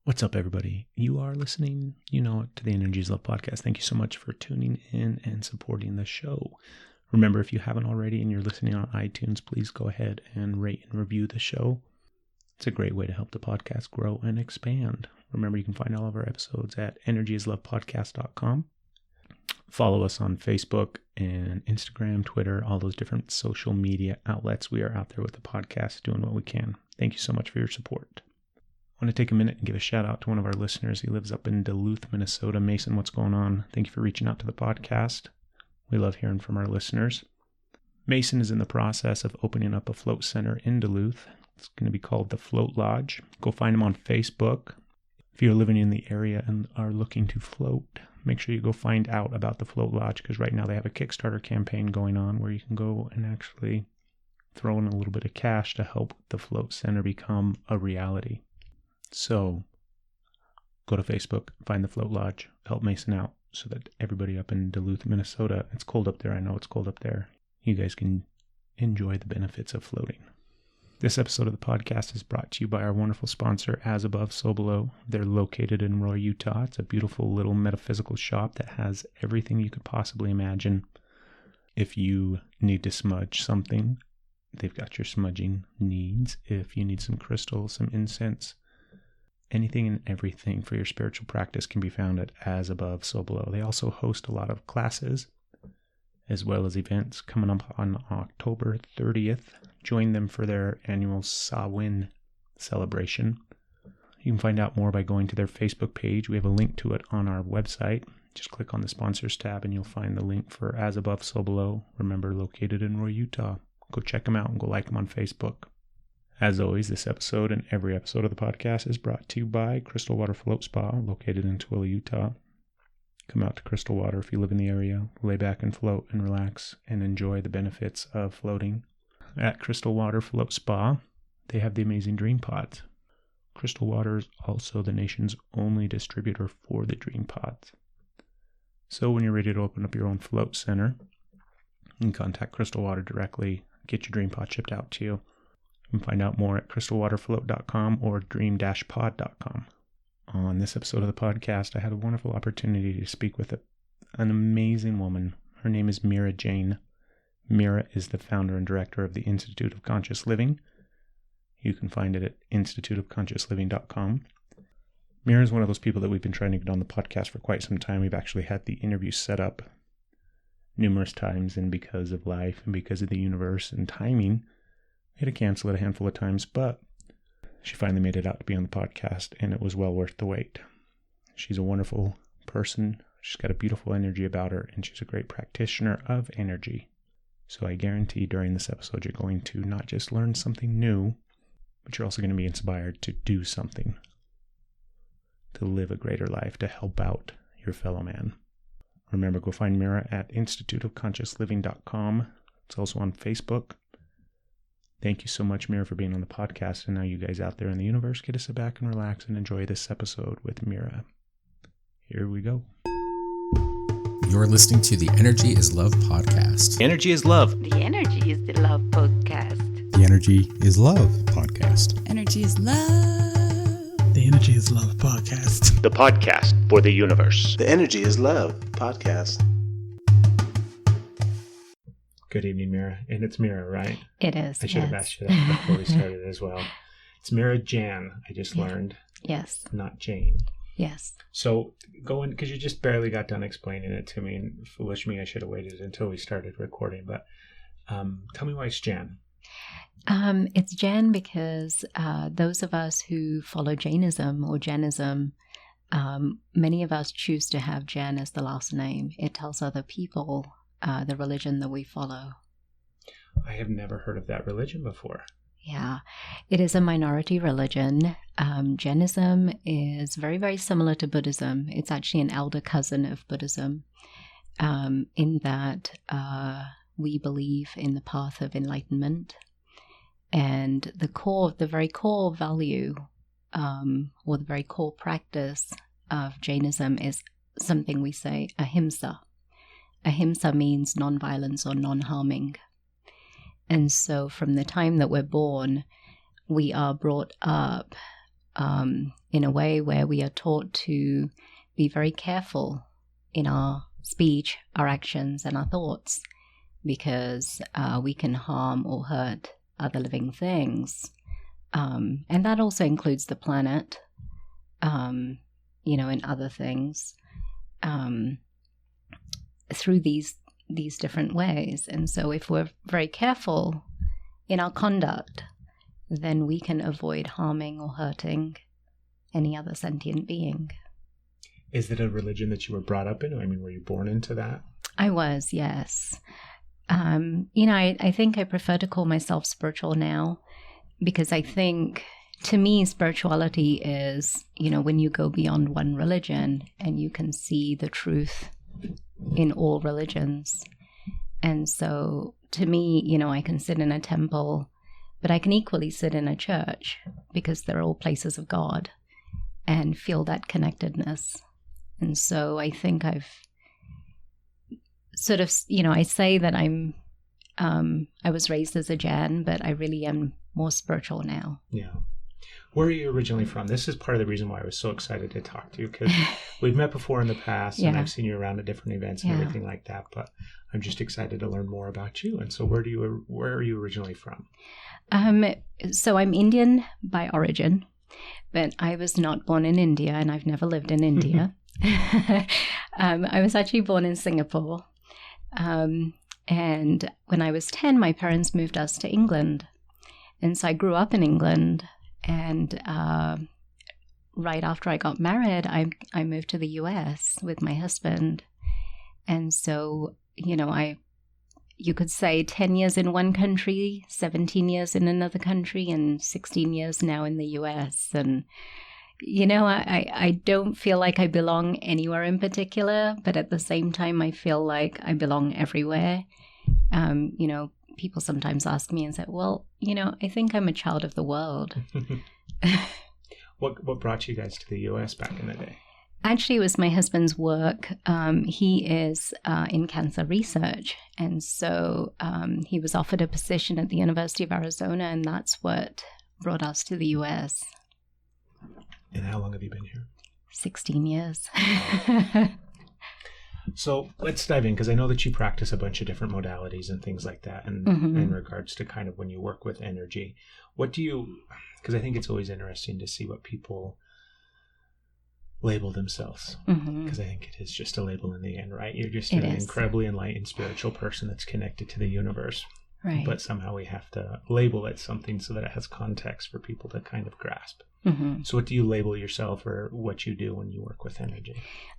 What's up, everybody? You are listening, to the Energy is Love podcast. Thank you so much for tuning in and supporting the show. Remember, if you haven't already and you're listening on iTunes, please go ahead and rate and review the show. It's a great way to help the podcast grow and expand. Remember, you can find all of our episodes at energyislovepodcast.com. Follow us on Facebook and Instagram, Twitter, all those different social media outlets. We are out there with the podcast doing what we can. Thank you so much for your support. I want to take a minute and give a shout out to one of our listeners. He lives up in Duluth, Minnesota. Mason, what's going on? Thank you for reaching out to the podcast. We love hearing from our listeners. Mason is in the process of opening up a float center in Duluth. It's going to be called the Float Lodge. Go find him on Facebook. If you're living in the area and are looking to float, make sure you go find out about the Float Lodge, because right now they have a Kickstarter campaign going on where you can go and actually throw in a little bit of cash to help the float center become a reality. So go to Facebook, find the Float Lodge, help Mason out so that everybody up in Duluth, Minnesota, it's cold up there. I know it's cold up there. You guys can enjoy the benefits of floating. This episode of the podcast is brought to you by our wonderful sponsor, As Above, So Below. They're located in Roy, Utah. It's a beautiful little metaphysical shop that has everything you could possibly imagine. If you need to smudge something, they've got your smudging needs. If you need some crystals, some incense, anything and everything for your spiritual practice can be found at As Above, So Below. They also host a lot of classes as well as events coming up on October 30th. Join them for their annual Samhain celebration. You can find out more by going to their Facebook page. We have a link to it on our website. Just click on the sponsors tab and you'll find the link for As Above, So Below. Remember, located in Roy, Utah. Go check them out and go like them on Facebook. As always, this episode and every episode of the podcast is brought to you by Crystal Water Float Spa, located in Twilla, Utah. Come out to Crystal Water if you live in the area. Lay back and float and relax and enjoy the benefits of floating. At Crystal Water Float Spa, they have the amazing Dream Pods. Crystal Water is also the nation's only distributor for the Dream Pods. So when you're ready to open up your own float center, you can contact Crystal Water directly, get your Dream Pod shipped out to you. You can find out more at crystalwaterfloat.com or dream-pod.com. On this episode of the podcast, I had a wonderful opportunity to speak with an amazing woman. Her name is Meera Jain. Meera is the founder and director of the Institute of Conscious Living. You can find it at instituteofconsciousliving.com. Meera is one of those people that we've been trying to get on the podcast for quite some time. We've actually had the interview set up numerous times, and because of life and because of the universe and timing, we had to cancel it a handful of times, but she finally made it out to be on the podcast, and it was well worth the wait. She's a wonderful person. She's got a beautiful energy about her, and she's a great practitioner of energy. So I guarantee during this episode, you're going to not just learn something new, but you're also going to be inspired to do something, to live a greater life, to help out your fellow man. Remember, go find Meera at instituteofconsciousliving.com. It's also on Facebook. Thank you so much, Meera, for being on the podcast. And now you guys out there in the universe get to sit back and relax and enjoy this episode with Meera. Here we go. You're listening to the Energy is Love podcast. Energy is love. The Energy is the Love podcast. The Energy is Love podcast. Energy is love. The Energy is Love podcast. The podcast for the universe. The Energy is Love podcast. Good evening, Meera. And it's Meera, right? It is. I should have asked you that before we started as well. It's Meera Jain, I just learned. Yes. Not Jane. Yes. So go in, because you just barely got done explaining it to me, and foolish me, I should have waited until we started recording. But tell me why it's Jain. It's Jain because those of us who follow Jainism or Jainism, many of us choose to have Jain as the last name. It tells other people the religion that we follow. I have never heard of that religion before. Yeah, it is a minority religion. Jainism is very, very similar to Buddhism. It's actually an elder cousin of Buddhism, in that we believe in the path of enlightenment. And the very core value, or the very core practice of Jainism is something we say ahimsa. Ahimsa means non-violence or non-harming. And so from the time that we're born, we are brought up in a way where we are taught to be very careful in our speech, our actions, and our thoughts, because we can harm or hurt other living things. And that also includes the planet, and other things, through these different ways. And so if we're very careful in our conduct, then we can avoid harming or hurting any other sentient being. Is it a religion that you were brought up in? I mean, were you born into that? I was, yes. I think I prefer to call myself spiritual now, because I think, to me, spirituality is, when you go beyond one religion and you can see the truth in all religions. And so, to me, I can sit in a temple, but I can equally sit in a church, because they're all places of God, and feel that connectedness. And so I think I've sort of, I say that I was raised as a Jain, but I really am more spiritual now. Yeah. Where are you originally from? This is part of the reason why I was so excited to talk to you, because we've met before in the past, and I've seen you around at different events and everything like that, but I'm just excited to learn more about you. And so where are you originally from? So I'm Indian by origin, but I was not born in India, and I've never lived in India. I was actually born in Singapore. And when I was 10, my parents moved us to England. And so I grew up in England. And right after I got married, I moved to the US with my husband. And so, you could say 10 years in one country, 17 years in another country, and 16 years now in the US. And, I don't feel like I belong anywhere in particular, but at the same time, I feel like I belong everywhere. People sometimes ask me and say, well, I think I'm a child of the world. What brought you guys to the US back in the day? Actually, it was my husband's work. He is in cancer research. And so he was offered a position at the University of Arizona, and that's what brought us to the US. And how long have you been here? 16 years. So let's dive in, because I know that you practice a bunch of different modalities and things like that, and in regards to kind of when you work with energy. What do you, because I think it's always interesting to see what people label themselves, because I think it is just a label in the end, right? You're just an incredibly enlightened spiritual person that's connected to the universe. Right. But somehow we have to label it something so that it has context for people to kind of grasp. So what do you label yourself, or what you do when you work with energy?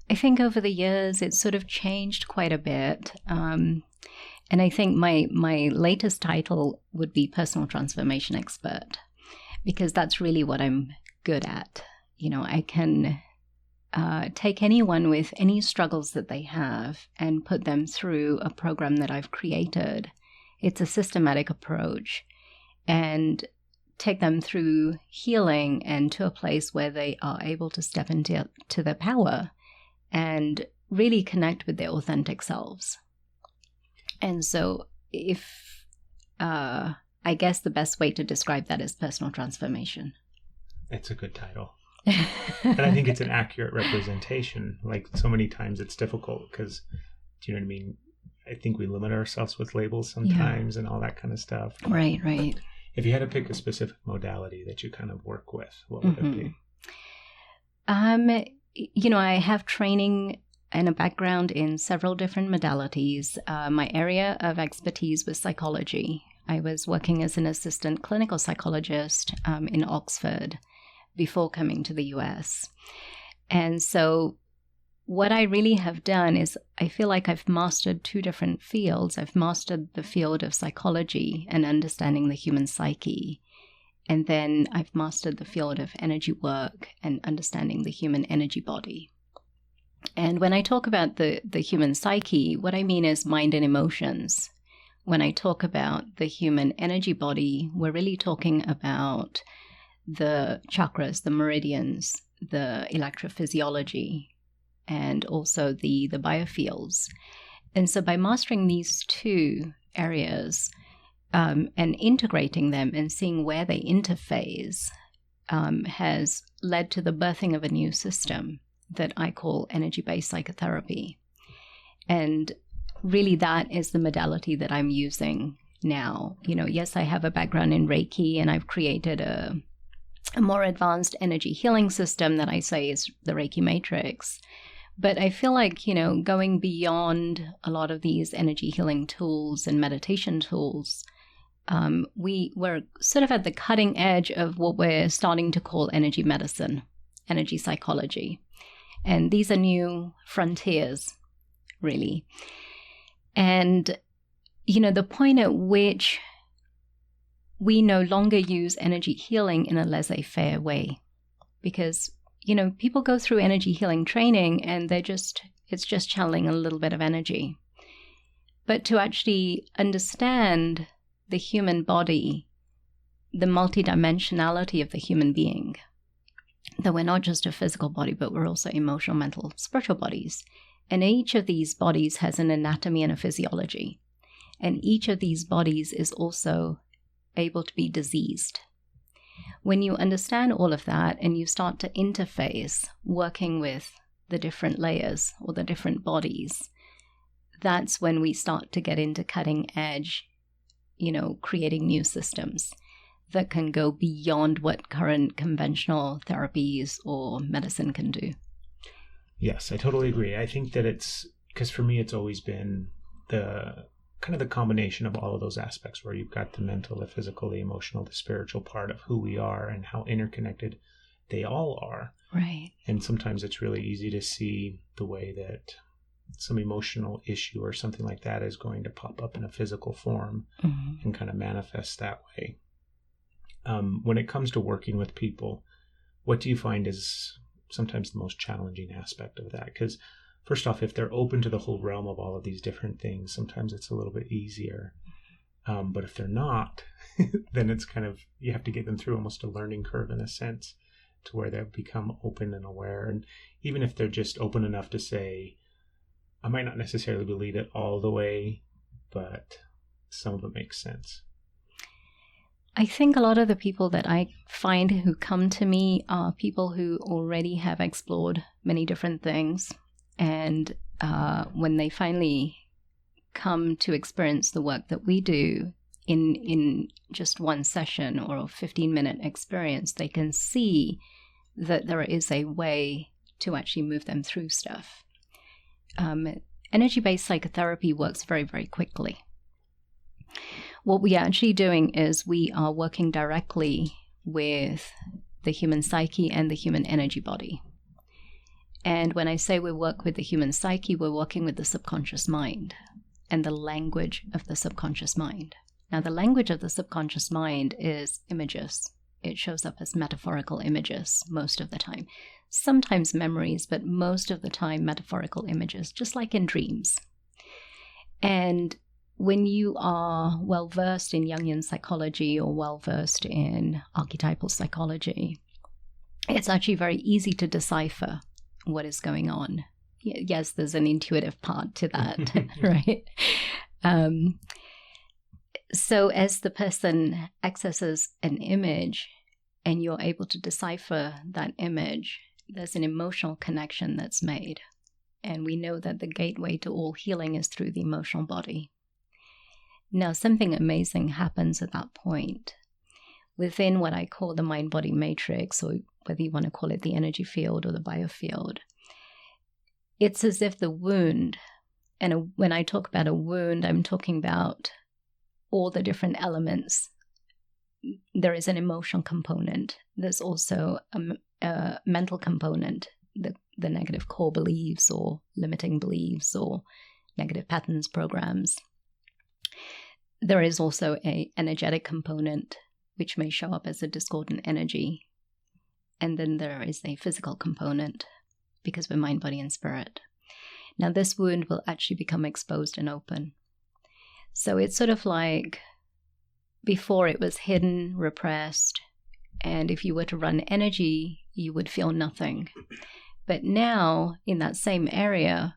I think over the years it's sort of changed quite a bit. And I think my latest title would be Personal Transformation Expert, because that's really what I'm good at. I can take anyone with any struggles that they have and put them through a program that I've created. It's a systematic approach, and take them through healing and to a place where they are able to step into their power and really connect with their authentic selves. And so I guess the best way to describe that is personal transformation. It's a good title. And I think it's an accurate representation. Like, so many times it's difficult because, do you know what I mean? I think we limit ourselves with labels sometimes and all that kind of stuff. Right. If you had to pick a specific modality that you kind of work with, what would it be? I have training and a background in several different modalities. My area of expertise was psychology. I was working as an assistant clinical psychologist in Oxford before coming to the US. And so what I really have done is I feel like I've mastered two different fields. I've mastered the field of psychology and understanding the human psyche. And then I've mastered the field of energy work and understanding the human energy body. And when I talk about the human psyche, what I mean is mind and emotions. When I talk about the human energy body, we're really talking about the chakras, the meridians, the electrophysiology, and also the biofields. And so by mastering these two areas and integrating them and seeing where they interface, has led to the birthing of a new system that I call energy-based psychotherapy. And really that is the modality that I'm using now. Yes, I have a background in Reiki, and I've created a more advanced energy healing system that I say is the Reiki Matrix. But I feel like, going beyond a lot of these energy healing tools and meditation tools, we're sort of at the cutting edge of what we're starting to call energy medicine, energy psychology. And these are new frontiers, really. And, the point at which we no longer use energy healing in a laissez-faire way, because people go through energy healing training and it's just channeling a little bit of energy. But to actually understand the human body, the multidimensionality of the human being, that we're not just a physical body, but we're also emotional, mental, spiritual bodies. And each of these bodies has an anatomy and a physiology. And each of these bodies is also able to be diseased. When you understand all of that and you start to interface working with the different layers or the different bodies, that's when we start to get into cutting edge, creating new systems that can go beyond what current conventional therapies or medicine can do. Yes, I totally agree. I think that it's, because for me, it's always been the kind of the combination of all of those aspects where you've got the mental, the physical, the emotional, the spiritual part of who we are and how interconnected they all are. Right. And sometimes it's really easy to see the way that some emotional issue or something like that is going to pop up in a physical form and kind of manifest that way. When it comes to working with people, what do you find is sometimes the most challenging aspect of that? Because first off, if they're open to the whole realm of all of these different things, sometimes it's a little bit easier. But if they're not, then it's kind of, you have to get them through almost a learning curve in a sense to where they become open and aware. And even if they're just open enough to say, I might not necessarily believe it all the way, but some of it makes sense. I think a lot of the people that I find who come to me are people who already have explored many different things. And when they finally come to experience the work that we do in just one session or a 15-minute experience, they can see that there is a way to actually move them through stuff. Energy-based psychotherapy works very, very quickly. What we are actually doing is we are working directly with the human psyche and the human energy body. And when I say we work with the human psyche, we're working with the subconscious mind and the language of the subconscious mind. Now, the language of the subconscious mind is images. It shows up as metaphorical images most of the time. Sometimes memories, but most of the time metaphorical images, just like in dreams. And when you are well-versed in Jungian psychology or well-versed in archetypal psychology, it's actually very easy to decipher what is going on. Yes, there's an intuitive part to that, right? So as the person accesses an image and you're able to decipher that image, there's an emotional connection that's made. And we know that the gateway to all healing is through the emotional body. Now, something amazing happens at that point. Within what I call the mind-body matrix, or whether you want to call it the energy field or the biofield, it's as if the wound, and when I talk about a wound, I'm talking about all the different elements. There is an emotional component. There's also a mental component, the negative core beliefs or limiting beliefs or negative patterns, programs. There is also an energetic component, which may show up as a discordant energy. And then there is a physical component, because we're mind, body, and spirit. Now, this wound will actually become exposed and open. So it's sort of like before it was hidden, repressed, and if you were to run energy, you would feel nothing. But now, in that same area,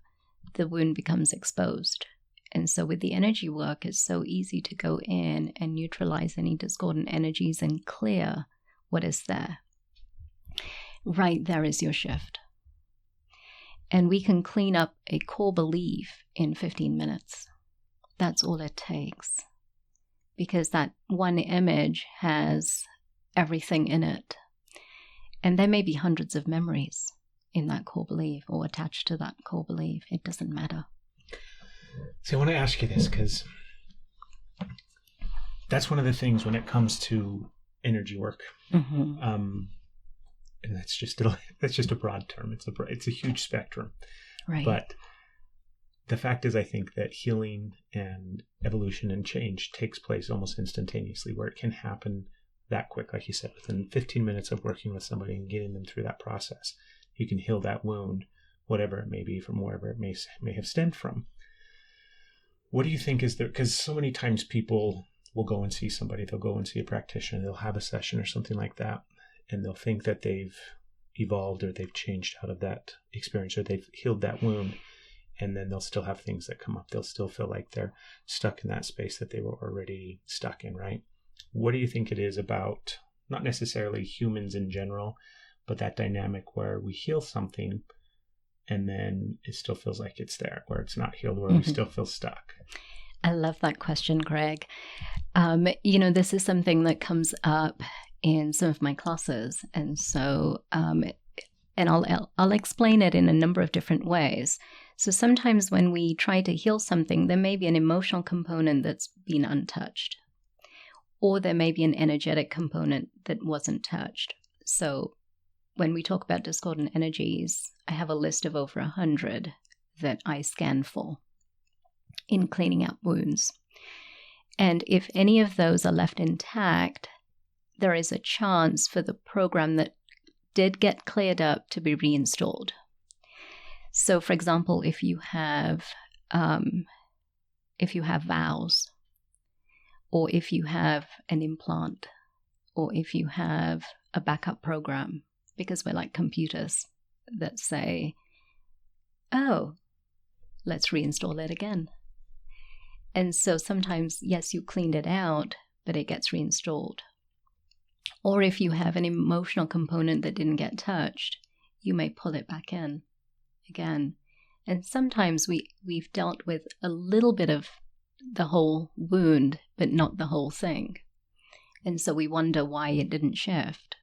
the wound becomes exposed. And so with the energy work, it's so easy to go in and neutralize any discordant energies and clear what is there. right there is your shift. And we can clean up a core belief in 15 minutes. That's all it takes. Because that one image has everything in it. And there may be hundreds of memories in that core belief or attached to that core belief. It doesn't matter. So I want to ask you this, because that's one of the things when it comes to energy work. And that's just a broad term. It's a huge spectrum. Right. But the fact is, I think that healing and evolution and change takes place almost instantaneously, where it can happen that quick, like you said, within 15 minutes of working with somebody and getting them through that process. You can heal that wound, whatever it may be, from wherever it may have stemmed from. What do you think is there? Because so many times people will go and see somebody, they'll go and see a practitioner, they'll have a session or something like that, and they'll think that they've evolved or they've changed out of that experience or they've healed that wound, and then they'll still have things that come up. They'll still feel like they're stuck in that space that they were already stuck in, right? What do you think it is about, not necessarily humans in general, but that dynamic where we heal something and then it still feels like it's there, where it's not healed, where we still feel stuck? I love that question, Greg. This is something that comes up in some of my classes. And so, and I'll explain it in a number of different ways. So sometimes when we try to heal something, there may be an emotional component that's been untouched, or there may be an energetic component that wasn't touched. So when we talk about discordant energies, I have a list of over 100 that I scan for in cleaning up wounds. And if any of those are left intact, there is a chance for the program that did get cleared up to be reinstalled. So, for example, if you have vows, or if you have an implant, or if you have a backup program, because we're like computers that say, oh, let's reinstall it again. And so sometimes, yes, you cleaned it out, but it gets reinstalled. Or if you have an emotional component that didn't get touched, you may pull it back in again. And sometimes we've dealt with a little bit of the whole wound, but not the whole thing. And so we wonder why it didn't shift.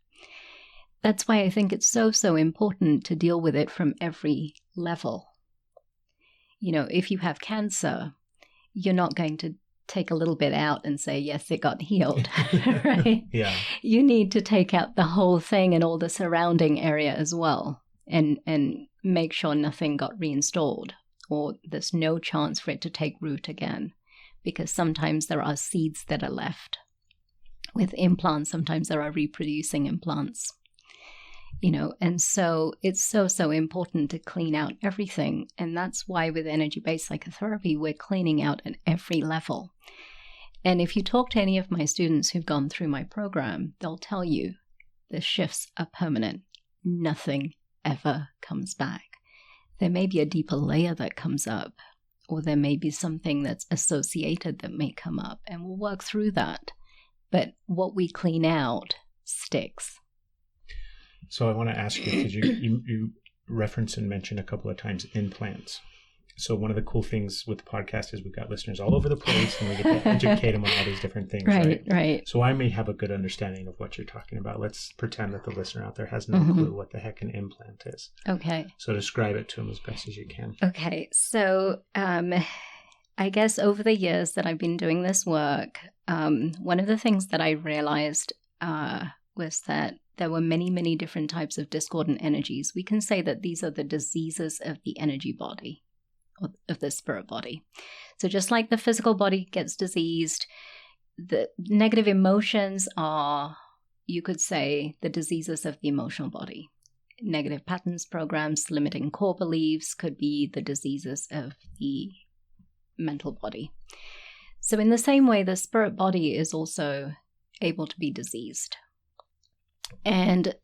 That's why I think it's so important to deal with it from every level. If you have cancer, you're not going to take a little bit out and say, yes, it got healed, right? Yeah. You need to take out the whole thing and all the surrounding area as well, and make sure nothing got reinstalled, or there's no chance for it to take root again, because sometimes there are seeds that are left. With implants, sometimes there are reproducing implants. And so it's so important to clean out everything. And that's why with energy-based psychotherapy, we're cleaning out at every level. And if you talk to any of my students who've gone through my program, they'll tell you the shifts are permanent. Nothing ever comes back. There may be a deeper layer that comes up, or there may be something that's associated that may come up, and we'll work through that. But what we clean out sticks. So I want to ask you, because you reference and mention a couple of times implants. So one of the cool things with the podcast is we've got listeners all over the place, and we get to educate them on all these different things, Right. So I may have a good understanding of what you're talking about. Let's pretend that the listener out there has no clue what the heck an implant is. Okay. So describe it to them as best as you can. Okay. So I guess over the years that I've been doing this work, one of the things that I realized was that there were many different types of discordant energies. We can say that these are the diseases of the energy body, or of the spirit body. So just like the physical body gets diseased, the negative emotions are, you could say, the diseases of the emotional body. Negative patterns, programs, limiting core beliefs could be the diseases of the mental body. So in the same way, the spirit body is also able to be diseased. And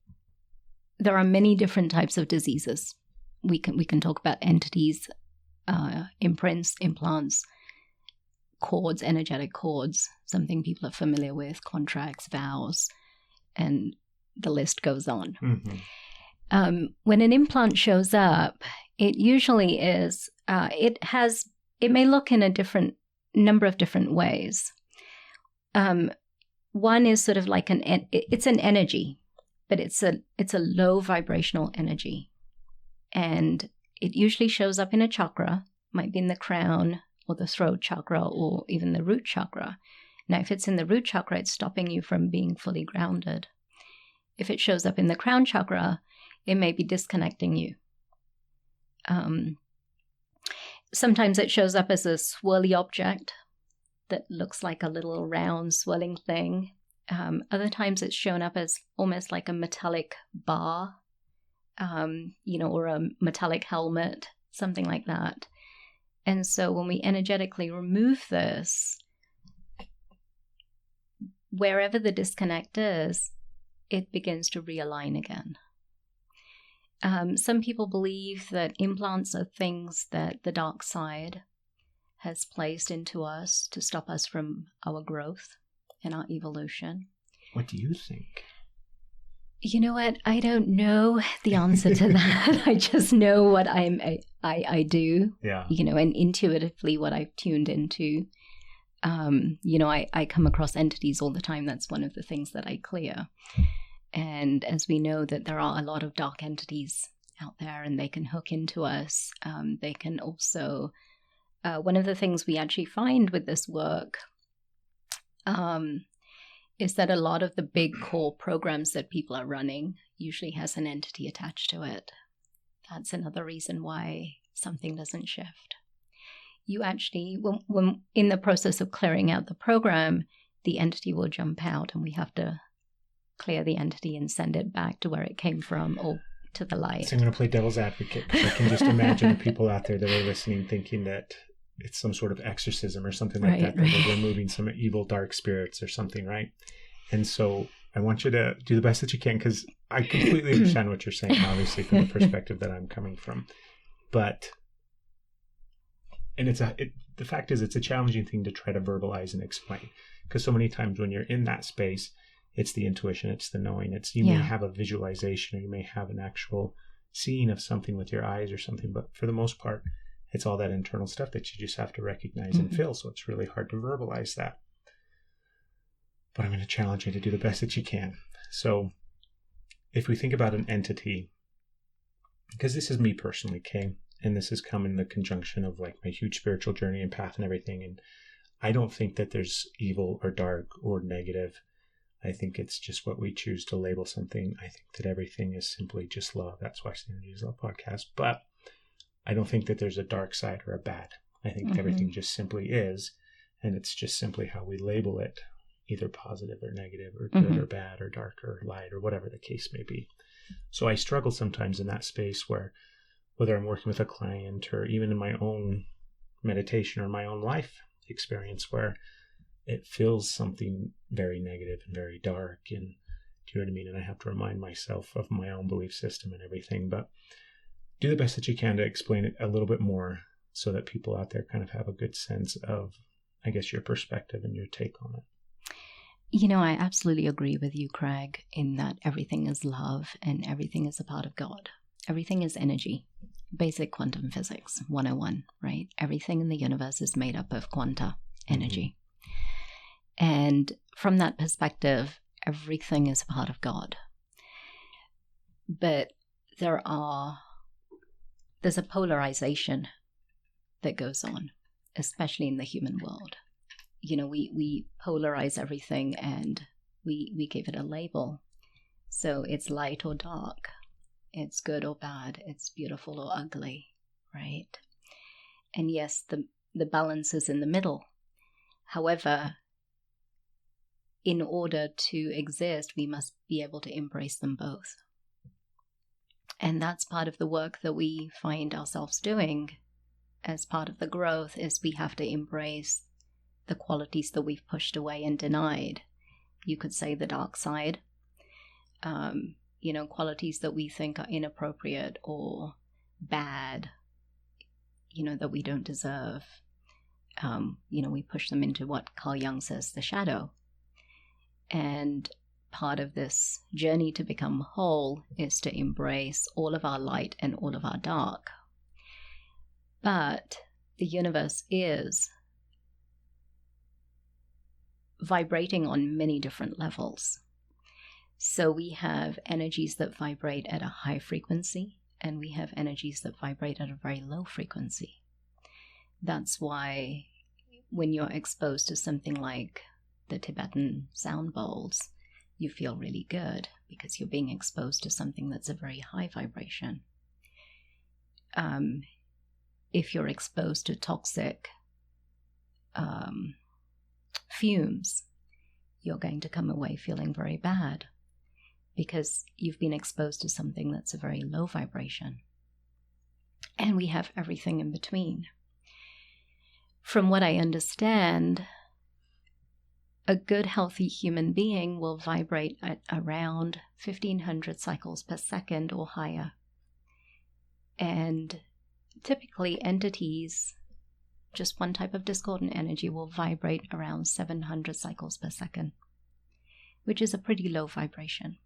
there are many different types of diseases. We can talk about entities, imprints, implants, cords, energetic cords, something people are familiar with, contracts, vows, and the list goes on. When an implant shows up, it usually is, it may look in a number of different ways. One is sort of like it's an energy, but it's a low vibrational energy. And it usually shows up in a chakra, might be in the crown or the throat chakra or even the root chakra. Now, if it's in the root chakra, it's stopping you from being fully grounded. If it shows up in the crown chakra, it may be disconnecting you. Sometimes it shows up as a swirly object that looks like a little round swirling thing. Other times it's shown up as almost like a metallic bar, or a metallic helmet, something like that. And so when we energetically remove this, wherever the disconnect is, it begins to realign again. Some people believe that implants are things that the dark side has placed into us to stop us from our growth and our evolution. What do you think? You know what? I don't know the answer to that. I just know what I do. Yeah. And intuitively what I've tuned into. I come across entities all the time. That's one of the things that I clear. And as we know that there are a lot of dark entities out there and they can hook into us. They can also, one of the things we actually find with this work is that a lot of the big core programs that people are running usually has an entity attached to it. That's another reason why something doesn't shift. You actually, when in the process of clearing out the program, the entity will jump out and we have to clear the entity and send it back to where it came from or to the light. So I'm going to play devil's advocate because I can just imagine the people out there that are listening thinking that it's some sort of exorcism or something like that, that they're removing some evil dark spirits or something, right? And so I want you to do the best that you can, because I completely understand what you're saying, obviously, from the perspective that I'm coming from. But, and the fact is, it's a challenging thing to try to verbalize and explain, because so many times when you're in that space, it's the intuition, it's the knowing, you may have a visualization, or you may have an actual seeing of something with your eyes or something, but for the most part, it's all that internal stuff that you just have to recognize and feel. So it's really hard to verbalize that. But I'm going to challenge you to do the best that you can. So if we think about an entity, because this is me personally, okay, and this has come in the conjunction of like my huge spiritual journey and path and everything, and I don't think that there's evil or dark or negative. I think it's just what we choose to label something. I think that everything is simply just love. That's why the Energy is Love podcast. But I don't think that there's a dark side or a bad. I think everything just simply is, and it's just simply how we label it, either positive or negative or good or bad or dark or light or whatever the case may be. So I struggle sometimes in that space where, whether I'm working with a client or even in my own meditation or my own life experience, where it feels something very negative and very dark, and do you know what I mean? And I have to remind myself of my own belief system and everything, but do the best that you can to explain it a little bit more so that people out there kind of have a good sense of, I guess, your perspective and your take on it. I absolutely agree with you, Craig, in that everything is love and everything is a part of God. Everything is energy. Basic quantum physics 101, right? Everything in the universe is made up of quanta energy. And from that perspective, everything is a part of God. But there's a polarization that goes on, especially in the human world. We polarize everything and we give it a label. So it's light or dark, it's good or bad, it's beautiful or ugly, right? And yes, the balance is in the middle. However, in order to exist, we must be able to embrace them both. And that's part of the work that we find ourselves doing as part of the growth, is we have to embrace the qualities that we've pushed away and denied. You could say the dark side, qualities that we think are inappropriate or bad, that we don't deserve. We push them into what Carl Jung says, the shadow. And part of this journey to become whole is to embrace all of our light and all of our dark. But the universe is vibrating on many different levels. So we have energies that vibrate at a high frequency, and we have energies that vibrate at a very low frequency. That's why when you're exposed to something like the Tibetan sound bowls, you feel really good because you're being exposed to something that's a very high vibration. If you're exposed to toxic fumes, you're going to come away feeling very bad because you've been exposed to something that's a very low vibration. And we have everything in between. From what I understand, a good, healthy human being will vibrate at around 1,500 cycles per second or higher. And typically entities, just one type of discordant energy, will vibrate around 700 cycles per second, which is a pretty low vibration.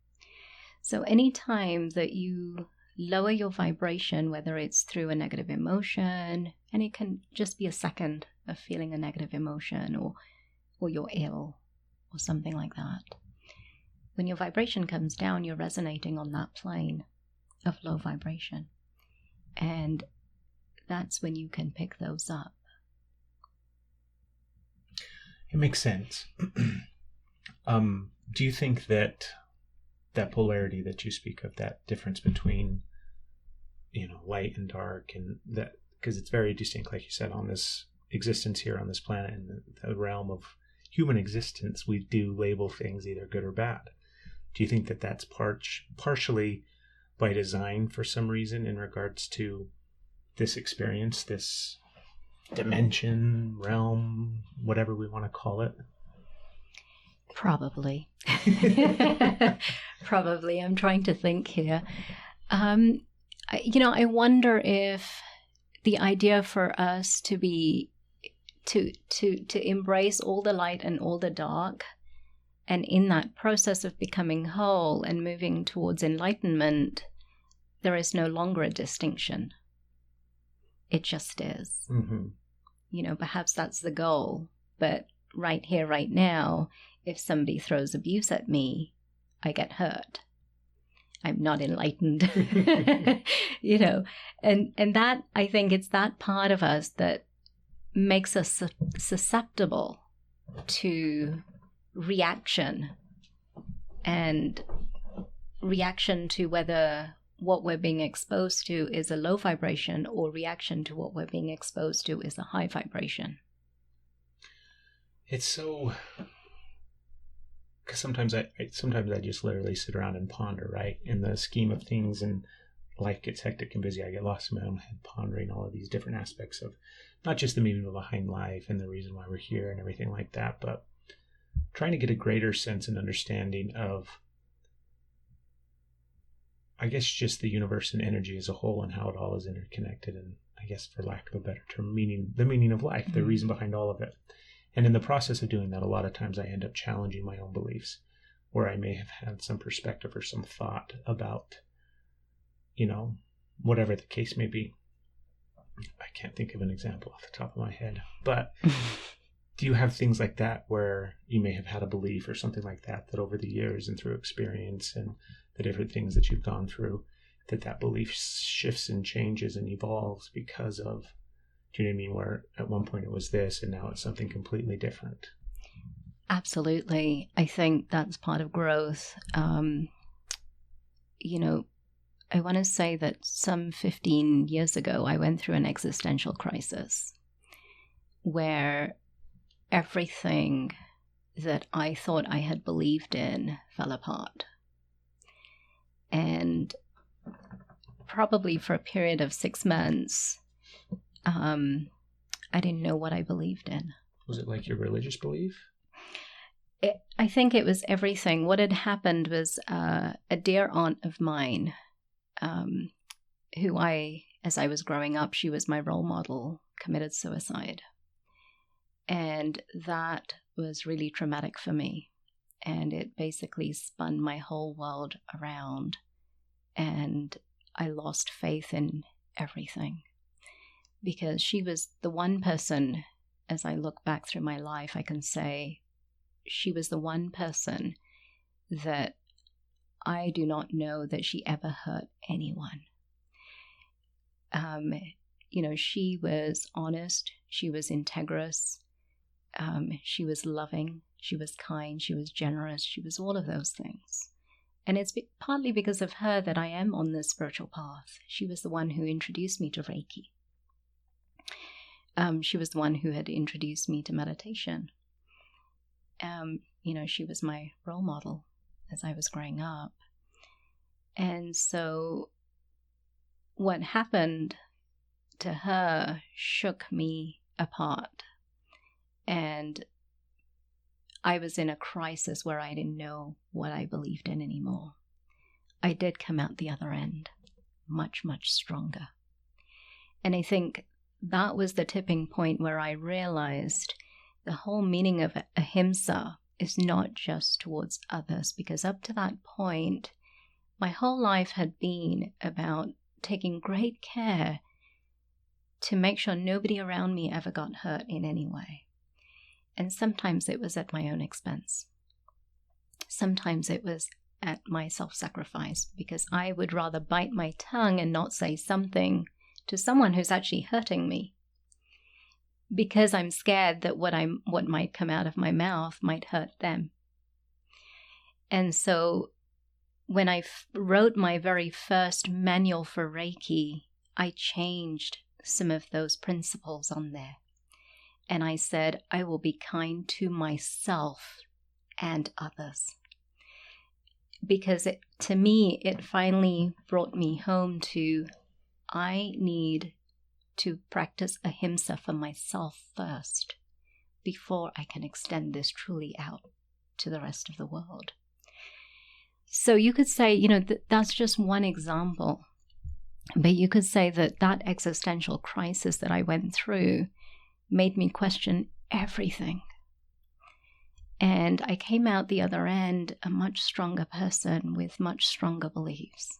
So anytime that you lower your vibration, whether it's through a negative emotion, and it can just be a second of feeling a negative emotion, or you're ill or something like that. When your vibration comes down, you're resonating on that plane of low vibration. And that's when you can pick those up. It makes sense. Do you think that polarity that you speak of, that difference between, light and dark, and that, because it's very distinct, like you said, on this existence here on this planet, in the realm of human existence, we do label things either good or bad. Do you think that that's partially by design for some reason in regards to this experience, this dimension, realm, whatever we want to call it? Probably. Probably. I'm trying to think here. I wonder if the idea for us to be to embrace all the light and all the dark, and in that process of becoming whole and moving towards enlightenment, there is no longer a distinction. It just is. Mm-hmm. Perhaps that's the goal, but right here, right now, if somebody throws abuse at me, I get hurt. I'm not enlightened. And that, I think it's that part of us that makes us susceptible to reaction, and reaction to whether what we're being exposed to is a low vibration, or reaction to what we're being exposed to is a high vibration. It's so, because sometimes I just literally sit around and ponder, right? In the scheme of things, and life gets hectic and busy, I get lost in my own head pondering all of these different aspects of not just the meaning behind life and the reason why we're here and everything like that, but trying to get a greater sense and understanding of, I guess, just the universe and energy as a whole, and how it all is interconnected, and I guess, for lack of a better term, the meaning of life, the reason behind all of it. And in the process of doing that, a lot of times I end up challenging my own beliefs, where I may have had some perspective or some thought about, whatever the case may be. I can't think of an example off the top of my head, but do you have things like that where you may have had a belief or something like that over the years and through experience and the different things that you've gone through, that belief shifts and changes and evolves because of, do you know what I mean, where at one point it was this and now it's something completely different? Absolutely. I think that's part of growth. I want to say that some 15 years ago, I went through an existential crisis where everything that I thought I had believed in fell apart. And probably for a period of 6 months, I didn't know what I believed in. Was it like your religious belief? I think it was everything. What had happened was a dear aunt of mine, who as I was growing up, she was my role model, committed suicide. And that was really traumatic for me. and it basically spun my whole world around, and I lost faith in everything, because she was the one person, as I look back through my life, I can say she was the one person that I do not know that she ever hurt anyone. She was honest, she was integrous, she was loving, she was kind, she was generous, she was all of those things. And it's partly because of her that I am on this spiritual path. She was the one who introduced me to Reiki. She was the one who had introduced me to meditation. She was my role model as I was growing up. And so what happened to her shook me apart. And I was in a crisis where I didn't know what I believed in anymore. I did come out the other end much, much stronger. And I think that was the tipping point where I realized the whole meaning of ahimsa is not just towards others, because up to that point, my whole life had been about taking great care to make sure nobody around me ever got hurt in any way. And sometimes it was at my own expense. Sometimes it was at my self-sacrifice, because I would rather bite my tongue and not say something to someone who's actually hurting me, because I'm scared that what might come out of my mouth might hurt them. And so when I wrote my very first manual for Reiki, I changed some of those principles on there. And I said, I will be kind to myself and others. Because to me, it finally brought me home to, I need to practice ahimsa for myself first before I can extend this truly out to the rest of the world. So you could say, that's just one example. But you could say that existential crisis that I went through made me question everything. And I came out the other end a much stronger person with much stronger beliefs.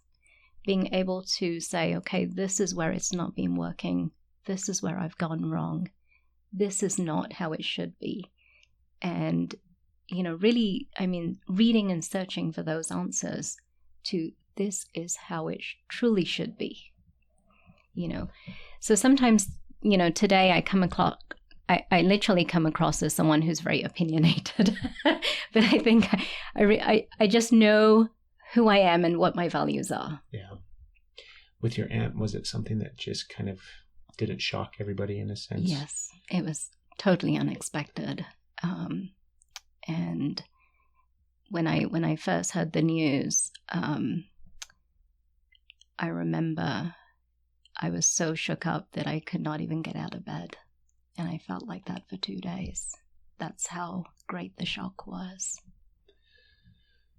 Being able to say, okay, this is where it's not been working. This is where I've gone wrong. This is not how it should be. And, really, reading and searching for those answers to this is how it truly should be. So sometimes, today I literally come across as someone who's very opinionated, but I think I just know who I am and what my values are. Yeah. With your aunt, was it something that just kind of didn't shock everybody in a sense? Yes, it was totally unexpected. And when I first heard the news, I remember I was so shook up that I could not even get out of bed. And I felt like that for 2 days. That's how great the shock was.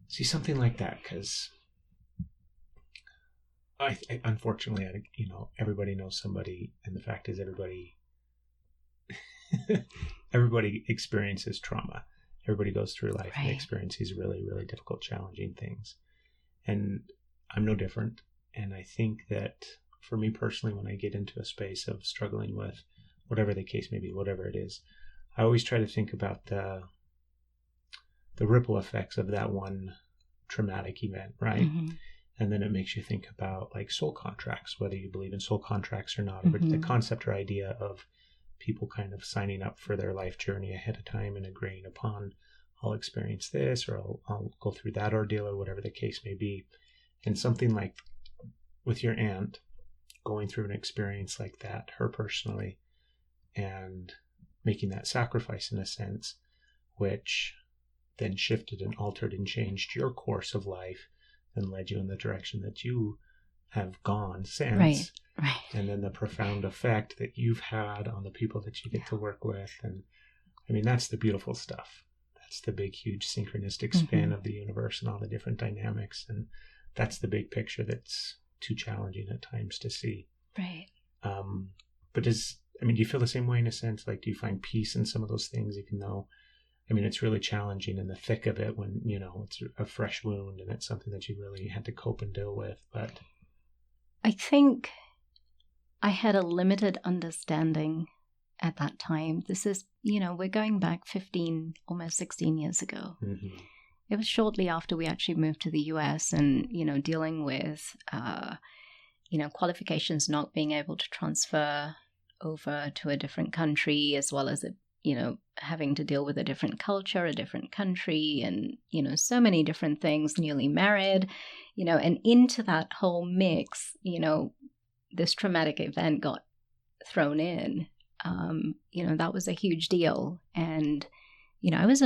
See, something like that, because I unfortunately, everybody knows somebody, and the fact is everybody experiences trauma. Everybody goes through life and experiences really, really difficult, challenging things. And I'm no different. And I think that for me personally, when I get into a space of struggling with whatever the case may be, whatever it is, I always try to think about the ripple effects of that one traumatic event, right? Mm-hmm. And then it makes you think about like soul contracts, whether you believe in soul contracts or not, or the concept or idea of people kind of signing up for their life journey ahead of time and agreeing upon, I'll experience this, or I'll go through that ordeal, or whatever the case may be. And something like with your aunt going through an experience like that, her personally, and making that sacrifice in a sense, which then shifted and altered and changed your course of life and led you in the direction that you have gone since. Right. And then the profound effect that you've had on the people that you get to work with. And that's the beautiful stuff. That's the big, huge synchronistic spin of the universe and all the different dynamics. And that's the big picture that's too challenging at times to see. Right. But do you feel the same way in a sense? Like, do you find peace in some of those things, even though I mean, it's really challenging in the thick of it when, it's a fresh wound and it's something that you really had to cope and deal with. But I think I had a limited understanding at that time. This is, we're going back 15, almost 16 years ago. mm-hmm. It was shortly after we actually moved to the US and, dealing with, qualifications not being able to transfer over to a different country, as well as, having to deal with a different culture, a different country, and, so many different things, newly married, and into that whole mix, this traumatic event got thrown in. That was a huge deal. And, I was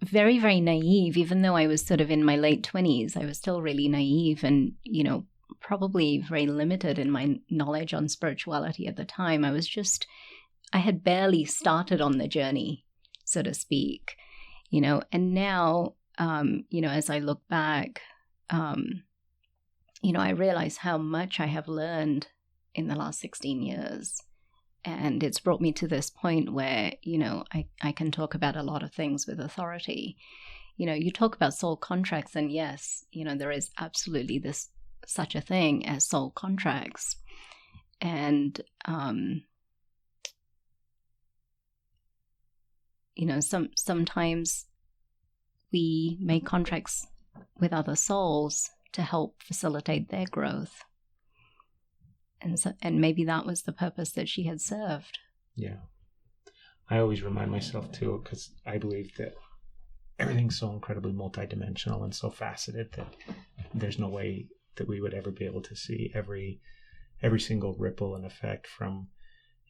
very, very naive, even though I was sort of in my late 20s. I was still really naive and, probably very limited in my knowledge on spirituality at the time. I had barely started on the journey, so to speak, and now, as I look back, I realize how much I have learned in the last 16 years. And it's brought me to this point where, I can talk about a lot of things with authority. You talk about soul contracts, and yes, there is absolutely such a thing as soul contracts. And, sometimes we make contracts with other souls to help facilitate their growth. And maybe that was the purpose that she had served. Yeah. I always remind myself too, because I believe that everything's so incredibly multidimensional and so faceted that there's no way that we would ever be able to see every single ripple and effect from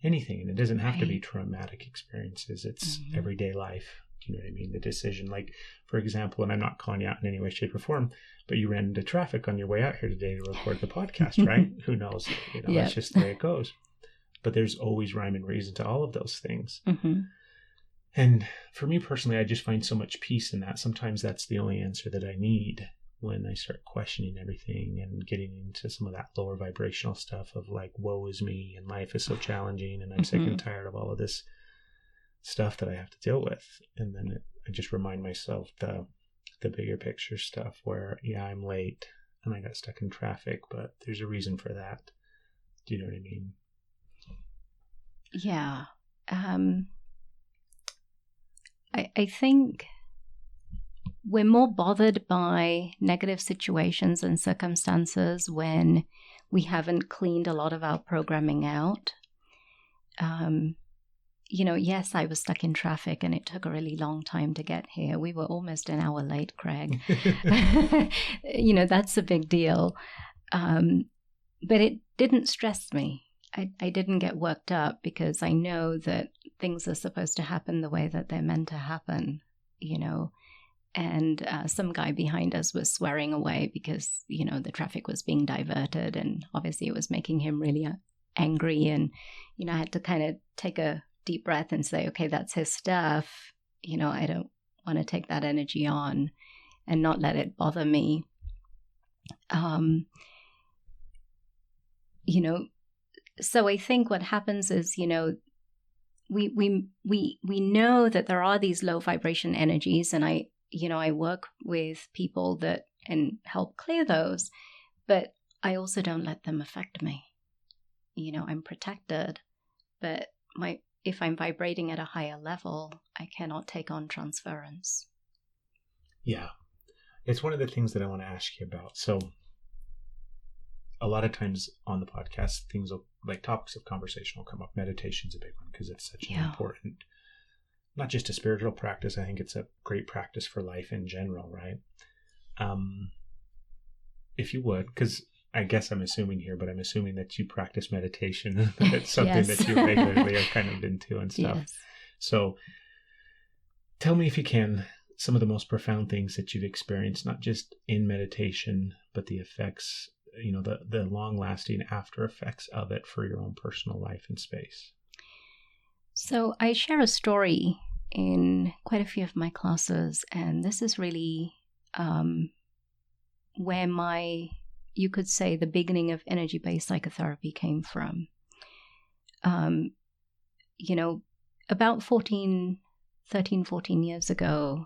anything. And it doesn't have to be traumatic experiences. It's everyday life. Do you know what I mean? The decision, like, for example, and I'm not calling you out in any way, shape, or form, but you ran into traffic on your way out here today to record the podcast, right? Who knows? That's just the way it goes. But there's always rhyme and reason to all of those things. Mm-hmm. And for me personally, I just find so much peace in that. Sometimes that's the only answer that I need when I start questioning everything and getting into some of that lower vibrational stuff of like, woe is me, and life is so challenging, and I'm sick and tired of all of this stuff that I have to deal with. And then I just remind myself the bigger picture stuff where, yeah, I'm late and I got stuck in traffic, but there's a reason for that. Do you know what I mean? Yeah. I think we're more bothered by negative situations and circumstances when we haven't cleaned a lot of our programming out. Yes, I was stuck in traffic and it took a really long time to get here. We were almost an hour late, Craig. That's a big deal. But it didn't stress me. I didn't get worked up because I know that things are supposed to happen the way that they're meant to happen, And some guy behind us was swearing away because, the traffic was being diverted. And obviously it was making him really angry. And, I had to kind of take a deep breath and say, okay, that's his stuff. I don't want to take that energy on and not let it bother me. So I think what happens is, we know that there are these low vibration energies, and I work with people that and help clear those, but I also don't let them affect me. I'm protected, but if I'm vibrating at a higher level, I cannot take on transference. Yeah. It's one of the things that I want to ask you about. So a lot of times on the podcast, things like topics of conversation will come up. Meditation's a big one because it's such an important, not just a spiritual practice. I think it's a great practice for life in general, right? If you would, because I guess I'm assuming here, but I'm assuming that you practice meditation. It's something that you regularly are kind of into and stuff. Yes. So tell me, if you can, some of the most profound things that you've experienced, not just in meditation, but the effects, the long-lasting after effects of it for your own personal life and space. So I share a story in quite a few of my classes, and this is really where you could say the beginning of energy-based psychotherapy came from. About 14, 13, 14 years ago,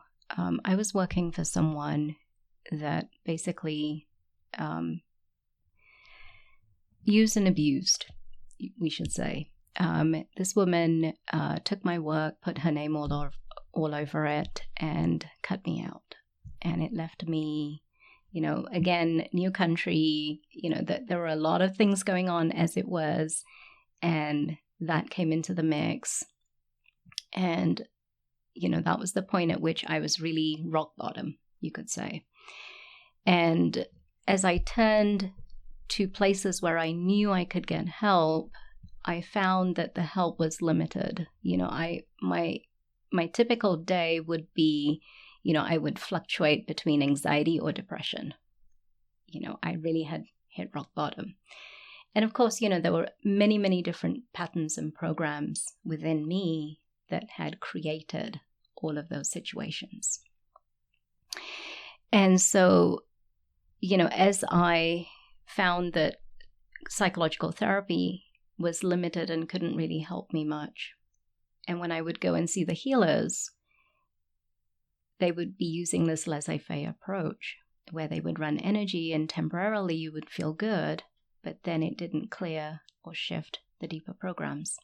I was working for someone that basically used and abused, we should say. This woman took my work, put her name all over it, and cut me out. And it left me, again, new country, there were a lot of things going on as it was, and that came into the mix. And, that was the point at which I was really rock bottom, you could say. And as I turned to places where I knew I could get help, I found that the help was limited. My typical day would be, I would fluctuate between anxiety or depression. I really had hit rock bottom. And of course, there were many, many different patterns and programs within me that had created all of those situations. And so, as I found that psychological therapy was limited and couldn't really help me much, and when I would go and see the healers, they would be using this laissez-faire approach where they would run energy and temporarily you would feel good, but then it didn't clear or shift the deeper programs.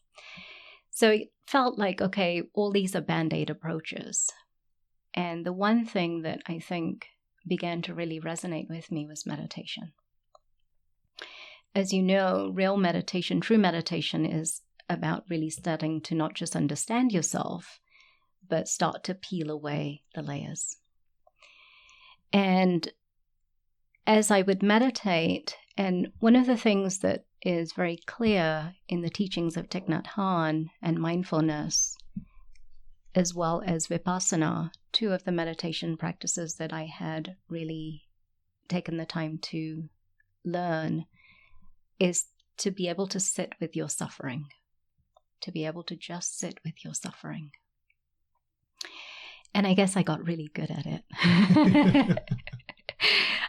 So it felt like, okay, all these are Band-Aid approaches. And the one thing that I think began to really resonate with me was meditation. As you know, real meditation, true meditation, is about really starting to not just understand yourself, but start to peel away the layers. And as I would meditate, and one of the things that is very clear in the teachings of Thich Nhat Hanh and mindfulness, as well as Vipassana, two of the meditation practices that I had really taken the time to learn, is to be able to sit with your suffering, to be able to just sit with your suffering. And I guess I got really good at it.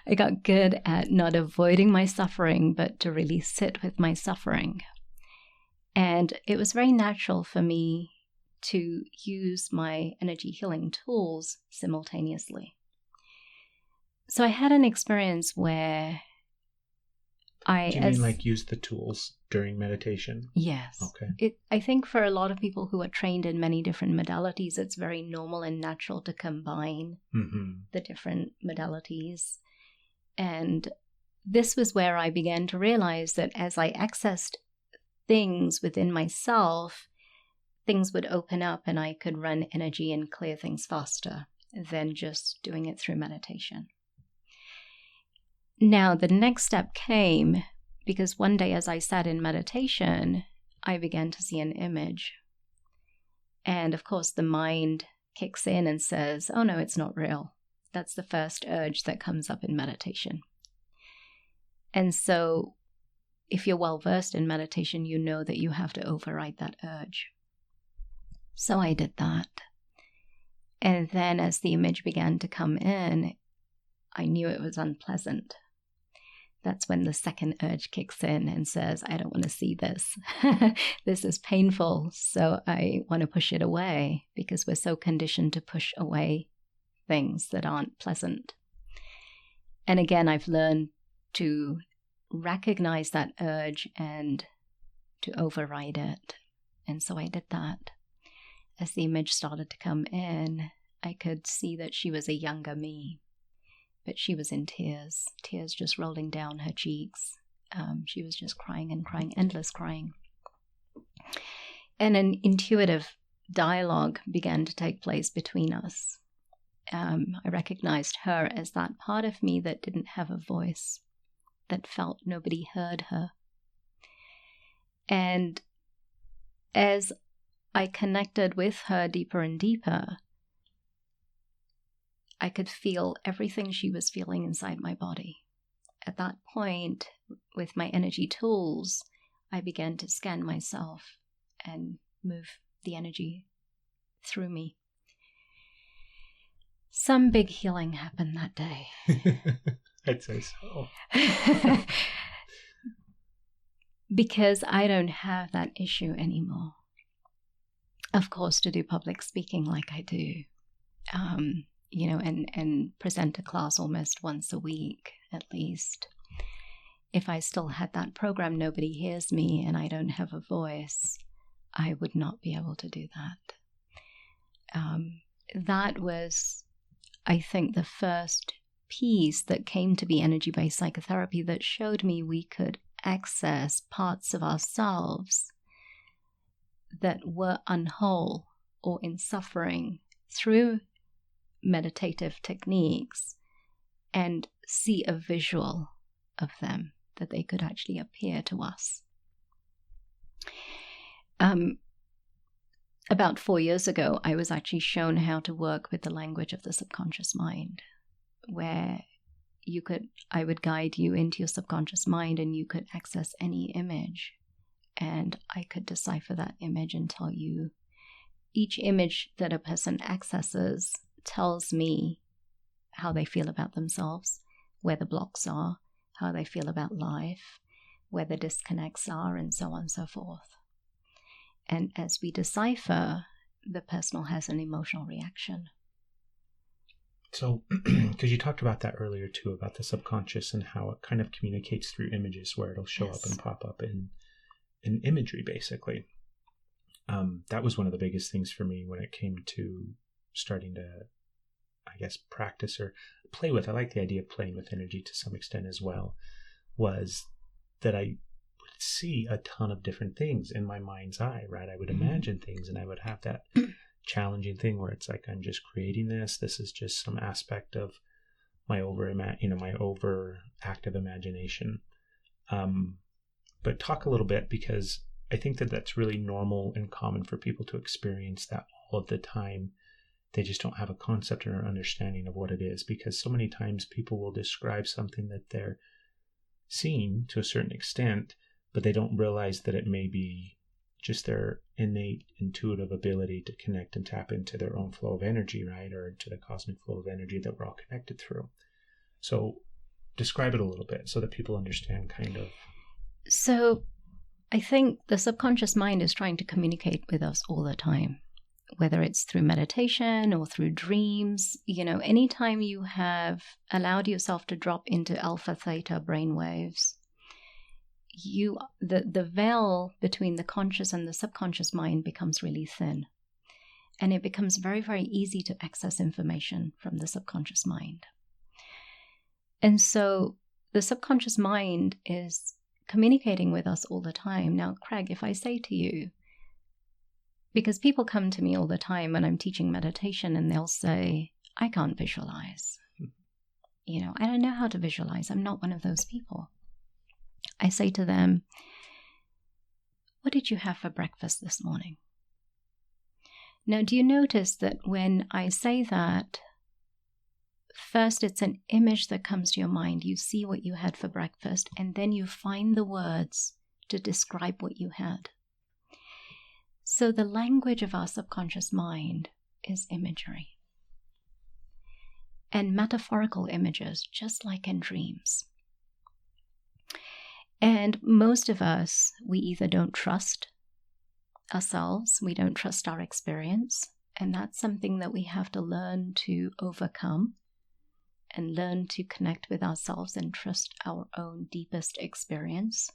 I got good at not avoiding my suffering, but to really sit with my suffering. And it was very natural for me to use my energy healing tools simultaneously. So I had an experience where Do you mean like use the tools during meditation? Yes. Okay. I think for a lot of people who are trained in many different modalities, it's very normal and natural to combine the different modalities. And this was where I began to realize that as I accessed things within myself, things would open up and I could run energy and clear things faster than just doing it through meditation. Now, the next step came because one day as I sat in meditation, I began to see an image. And of course, the mind kicks in and says, oh no, it's not real. That's the first urge that comes up in meditation. And so if you're well versed in meditation, you know that you have to override that urge. So I did that. And then as the image began to come in, I knew it was unpleasant. That's when the second urge kicks in and says, I don't want to see this. This is painful, so I want to push it away because we're so conditioned to push away things that aren't pleasant. And again, I've learned to recognize that urge and to override it. And so I did that. As the image started to come in, I could see that she was a younger me. But she was in tears just rolling down her cheeks. She was just crying and crying, endless crying. And an intuitive dialogue began to take place between us. I recognized her as that part of me that didn't have a voice, that felt nobody heard her. And as I connected with her deeper and deeper, I could feel everything she was feeling inside my body. At that point, with my energy tools, I began to scan myself and move the energy through me. Some big healing happened that day. I'd say so. Because I don't have that issue anymore. of course, to do public speaking like I do, and present a class almost once a week at least. If I still had that program, nobody hears me, and I don't have a voice, I would not be able to do that. That was, I think, the first piece that came to be energy-based psychotherapy that showed me we could access parts of ourselves that were unwhole or in suffering through meditative techniques and see a visual of them, that they could actually appear to us. About 4 years ago, I was actually shown how to work with the language of the subconscious mind, where I would guide you into your subconscious mind and you could access any image, and I could decipher that image and tell you each image that a person accesses tells me how they feel about themselves, where the blocks are, how they feel about life, where the disconnects are, and so on and so forth. And as we decipher, the person has an emotional reaction. So, because you talked about that earlier too, about the subconscious and how it kind of communicates through images, where it'll show up and pop up in imagery, basically. That was one of the biggest things for me when it came to starting to, I guess, practice or play with. I like the idea of playing with energy to some extent as well, was that I would see a ton of different things in my mind's eye, right? I would imagine things, and I would have that challenging thing where it's like, I'm just creating this. This is just some aspect of my overactive imagination. But talk a little bit, because I think that that's really normal and common for people to experience that all of the time. They just don't have a concept or understanding of what it is, because so many times people will describe something that they're seeing to a certain extent, but they don't realize that it may be just their innate intuitive ability to connect and tap into their own flow of energy, right? Or into the cosmic flow of energy that we're all connected through. So describe it a little bit so that people understand kind of. So I think the subconscious mind is trying to communicate with us all the time, whether it's through meditation or through dreams. Anytime you have allowed yourself to drop into alpha theta brainwaves, the veil between the conscious and the subconscious mind becomes really thin, and it becomes very, very easy to access information from the subconscious mind. And so the subconscious mind is communicating with us all the time. Now, Craig, if I say to you, because people come to me all the time when I'm teaching meditation and they'll say, I can't visualize. I don't know how to visualize. I'm not one of those people. I say to them, what did you have for breakfast this morning? Now, do you notice that when I say that, first it's an image that comes to your mind. You see what you had for breakfast, and then you find the words to describe what you had. So the language of our subconscious mind is imagery and metaphorical images, just like in dreams. And most of us, we either don't trust ourselves, we don't trust our experience, and that's something that we have to learn to overcome and learn to connect with ourselves and trust our own deepest experience,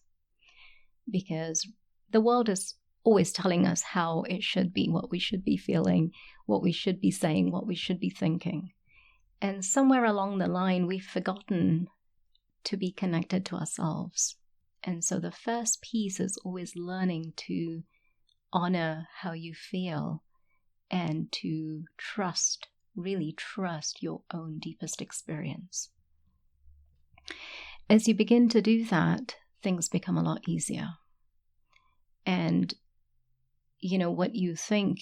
because the world is always telling us how it should be, what we should be feeling, what we should be saying, what we should be thinking. And somewhere along the line, we've forgotten to be connected to ourselves. And so the first piece is always learning to honor how you feel and to trust, really trust your own deepest experience. As you begin to do that, things become a lot easier. And what you think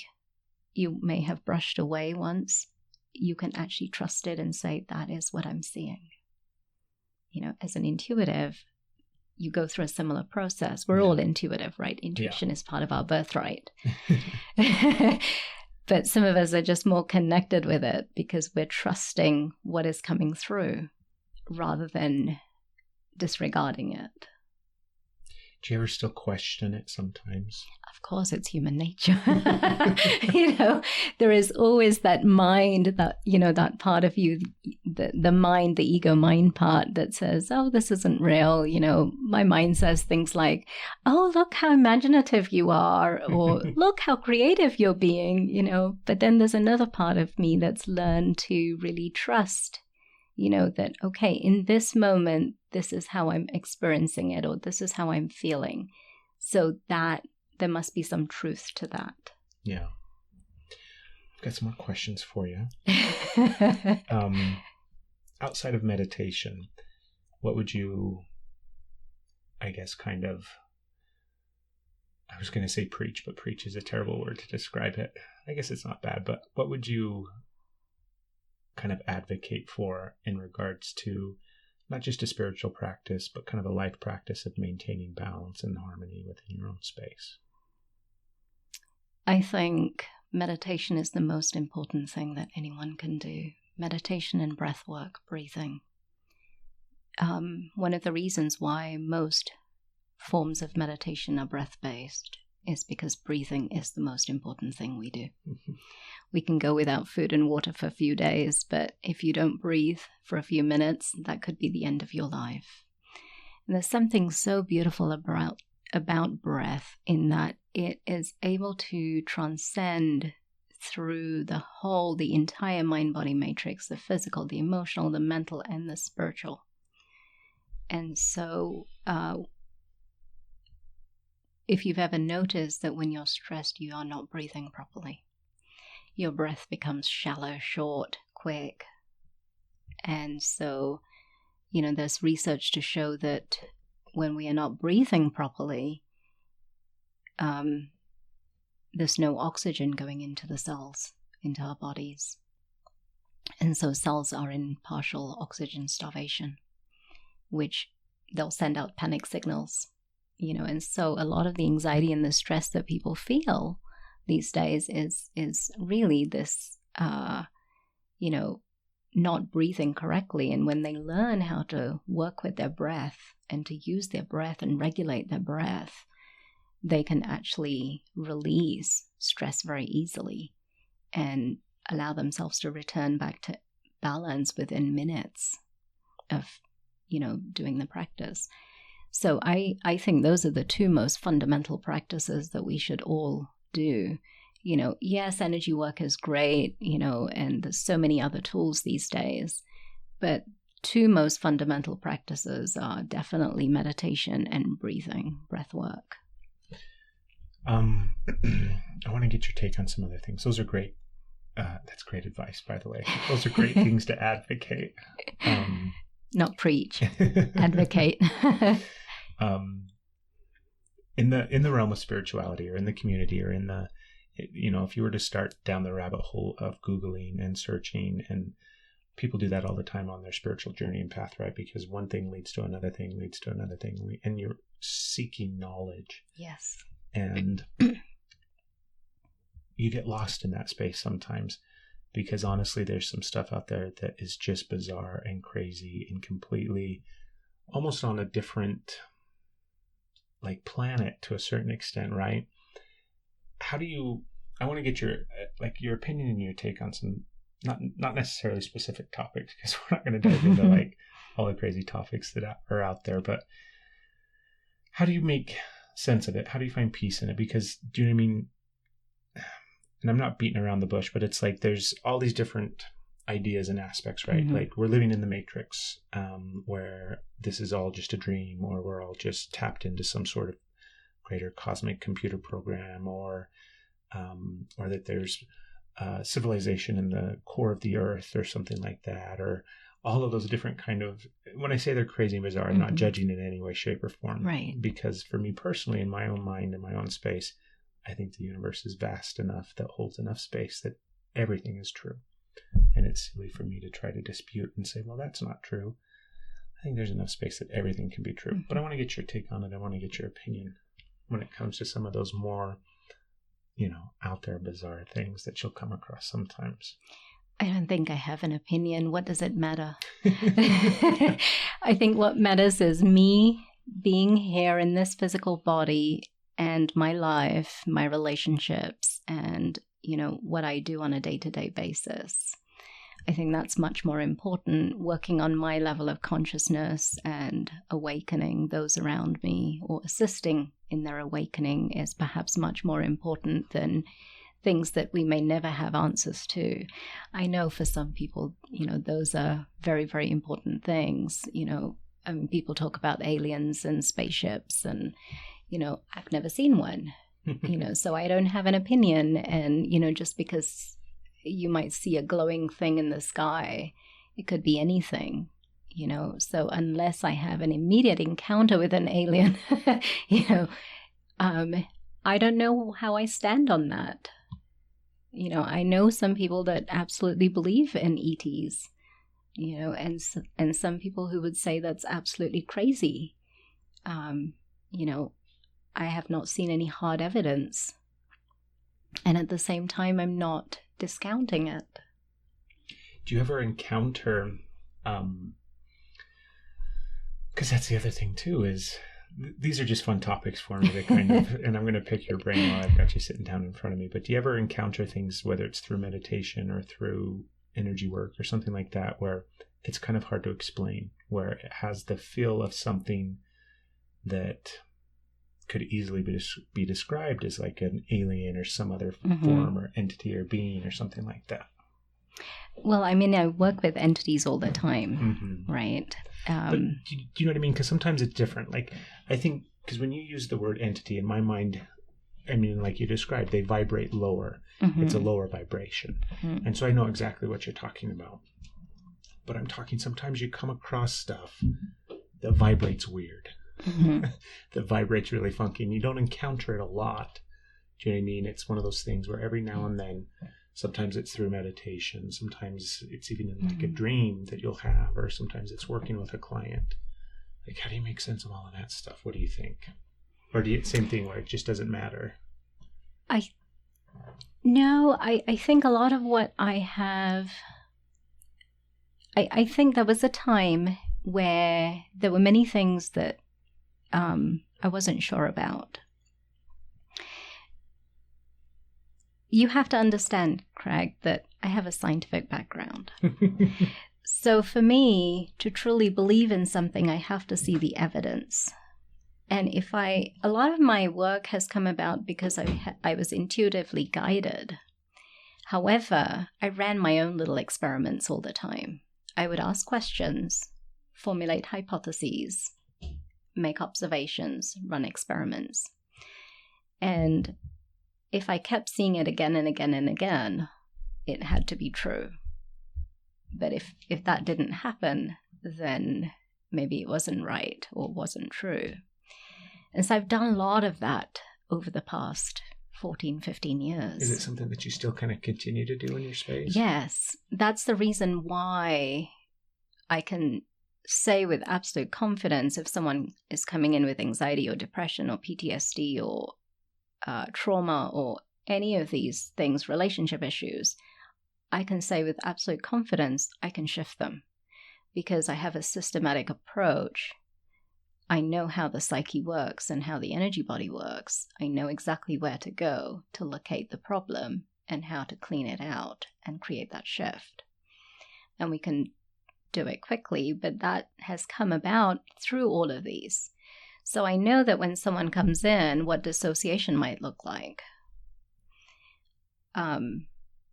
you may have brushed away once, you can actually trust it and say, that is what I'm seeing. As an intuitive, you go through a similar process. We're all intuitive, right? Intuition is part of our birthright. But some of us are just more connected with it because we're trusting what is coming through rather than disregarding it. Do you ever still question it sometimes? Of course, it's human nature. There is always that mind, that, that part of you, the mind, the ego mind part that says, oh, this isn't real. My mind says things like, oh, look how imaginative you are, or look how creative you're being, but then there's another part of me that's learned to really trust, that, okay, in this moment, this is how I'm experiencing it, or this is how I'm feeling. So that there must be some truth to that. Yeah. I've got some more questions for you. Outside of meditation, what would you, I guess, I was going to say preach, but preach is a terrible word to describe it. I guess it's not bad, but what would you kind of advocate for in regards to not just a spiritual practice, but kind of a life practice of maintaining balance and harmony within your own space? I think meditation is the most important thing that anyone can do. Meditation and breath work, breathing. One of the reasons why most forms of meditation are breath-based is because breathing is the most important thing we do. Mm-hmm. We can go without food and water for a few days, but if you don't breathe for a few minutes, that could be the end of your life. And there's something so beautiful about breath in that it is able to transcend through the entire mind-body matrix, the physical, the emotional, the mental, and the spiritual. And so if you've ever noticed that when you're stressed, you are not breathing properly. Your breath becomes shallow, short, quick. And so, there's research to show that when we are not breathing properly, there's no oxygen going into the cells, into our bodies. And so cells are in partial oxygen starvation, which they'll send out panic signals, and so a lot of the anxiety and the stress that people feel these days is really this, not breathing correctly. And when they learn how to work with their breath and to use their breath and regulate their breath, they can actually release stress very easily and allow themselves to return back to balance within minutes of, doing the practice. So I think those are the two most fundamental practices that we should all do. Yes, energy work is great, and there's so many other tools these days, but two most fundamental practices are definitely meditation and breathing, breath work. I want to get your take on some other things. Those are great. That's great advice, by the way. Those are great things to advocate. Not preach, advocate. In the realm of spirituality, or in the community, or in the, if you were to start down the rabbit hole of Googling and searching, and people do that all the time on their spiritual journey and path, right? Because one thing leads to another thing, leads to another thing, and you're seeking knowledge. Yes. And you get lost in that space sometimes, because honestly, there's some stuff out there that is just bizarre and crazy and completely almost on a different planet to a certain extent, right? I want to get your opinion and your take on some not necessarily specific topics, because we're not going to dive into all the crazy topics that are out there, but how do you make sense of it? How do you find peace in it? Because, do you know what I mean? And I'm not beating around the bush, but it's there's all these different ideas and aspects, right? Mm-hmm. We're living in the Matrix, where this is all just a dream, or we're all just tapped into some sort of greater cosmic computer program, or that there's civilization in the core of the earth, or something like that, or all of those different kind of, when I say they're crazy and bizarre, I'm not judging in any way, shape, or form. Right. Because for me personally, in my own mind, in my own space, I think the universe is vast enough that holds enough space that everything is true. And it's silly for me to try to dispute and say, well, that's not true. I think there's enough space that everything can be true. Mm-hmm. But I want to get your take on it. I want to get your opinion when it comes to some of those more, out there bizarre things that you'll come across sometimes. I don't think I have an opinion. What does it matter? I think what matters is me being here in this physical body and my life, my relationships, and, what I do on a day-to-day basis. I think that's much more important. Working on my level of consciousness and awakening those around me, or assisting in their awakening, is perhaps much more important than things that we may never have answers to. I know for some people, those are very, very important things. People talk about aliens and spaceships, and, I've never seen one, so I don't have an opinion. And, just because you might see a glowing thing in the sky, it could be anything, so unless I have an immediate encounter with an alien, I don't know how I stand on that. I know some people that absolutely believe in ETs, and some people who would say that's absolutely crazy. I have not seen any hard evidence. And at the same time, I'm not discounting it. Do you ever encounter, because that's the other thing too, is these are just fun topics for me to kind of, and I'm going to pick your brain while I've got you sitting down in front of me, but do you ever encounter things, whether it's through meditation or through energy work or something like that, where it's kind of hard to explain, where it has the feel of something that could easily be described as like an alien or some other form or entity or being or something like that? Well, I work with entities all the time, right? But do you know what I mean? Because sometimes it's different. Like, I think, because when you use the word entity, in my mind, like you described, they vibrate lower. It's a lower vibration. And so I know exactly what you're talking about. But I'm talking, sometimes you come across stuff that vibrates weird. That vibrates really funky, and you don't encounter it a lot. Do you know what I mean? It's one of those things where every now and then, sometimes it's through meditation, sometimes it's even in like a dream that you'll have, or sometimes it's working with a client. Like, how do you make sense of all of that stuff? What do you think? Or do you, same thing where it just doesn't matter? I think a lot of what I have, I think there was a time where there were many things that I wasn't sure about. You have to understand, Craig, that I have a scientific background. So for me to truly believe in something, I have to see the evidence. And a lot of my work has come about because I was intuitively guided. However, I ran my own little experiments all the time. I would ask questions, formulate hypotheses, make observations, run experiments. And if I kept seeing it again and again and again, it had to be true. But if that didn't happen, then maybe it wasn't right or wasn't true. And so I've done a lot of that over the past 14, 15 years. Is it something that you still kind of continue to do in your space? Yes. That's the reason why I can say with absolute confidence, if someone is coming in with anxiety or depression or PTSD or trauma or any of these things, relationship issues, I can say with absolute confidence, I can shift them because I have a systematic approach. I know how the psyche works and how the energy body works. I know exactly where to go to locate the problem and how to clean it out and create that shift. And we can do it quickly, but that has come about through all of these. So I know that when someone comes in, what dissociation might look like.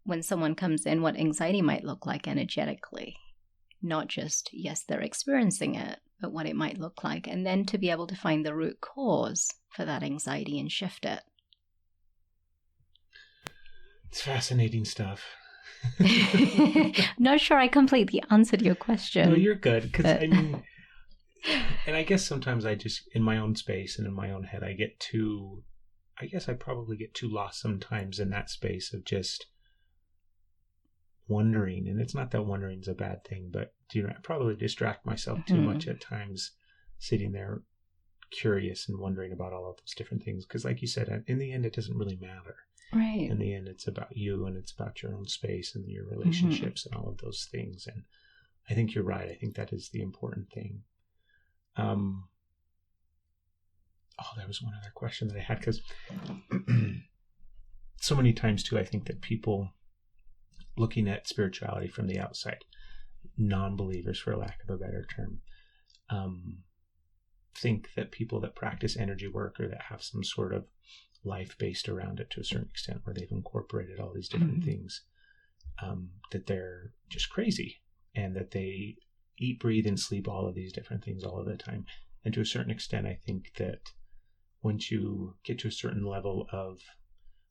When someone comes in, what anxiety might look like energetically. Not just, yes, they're experiencing it, but what it might look like. And then to be able to find the root cause for that anxiety and shift it. It's fascinating stuff. Not sure I completely answered your question. No, you're good. Because and I guess sometimes I just, in my own space and in my own head, I probably get too lost sometimes in that space of just wondering. And it's not that wondering's a bad thing, but I probably distract myself too much at times, sitting there curious and wondering about all of those different things. Because like you said, in the end, it doesn't really matter. Right. In the end, it's about you and it's about your own space and your relationships and all of those things. And I think you're right. I think that is the important thing. there was one other question that I had, because so many times too, I think that people looking at spirituality from the outside, non-believers for lack of a better term, think that people that practice energy work or that have some sort of life based around it to a certain extent, where they've incorporated all these different things, that they're just crazy, and that they eat, breathe, and sleep all of these different things all of the time. And to a certain extent, I think that once you get to a certain level of,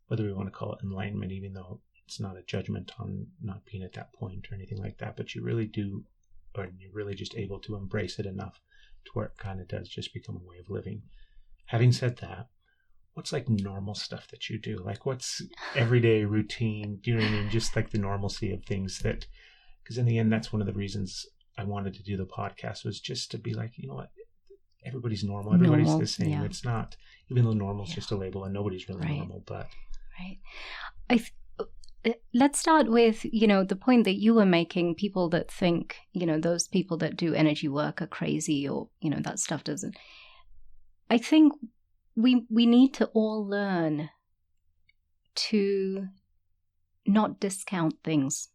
whether we want to call it enlightenment, even though it's not a judgment on not being at that point or anything like that, but you really do, or you're really just able to embrace it enough to where it kind of does just become a way of living. Having said that, what's like normal stuff that you do? Like what's everyday routine? Do you know what I mean? Just like the normalcy of things that, because in the end, that's one of the reasons I wanted to do the podcast, was just to be like, you know what? Everybody's normal. Everybody's the same. Yeah. It's not, even though normal is just a label and nobody's really normal, but. Right. Let's start with, the point that you were making, people that think, those people that do energy work are crazy, or, that stuff doesn't. I think we need to all learn to not discount things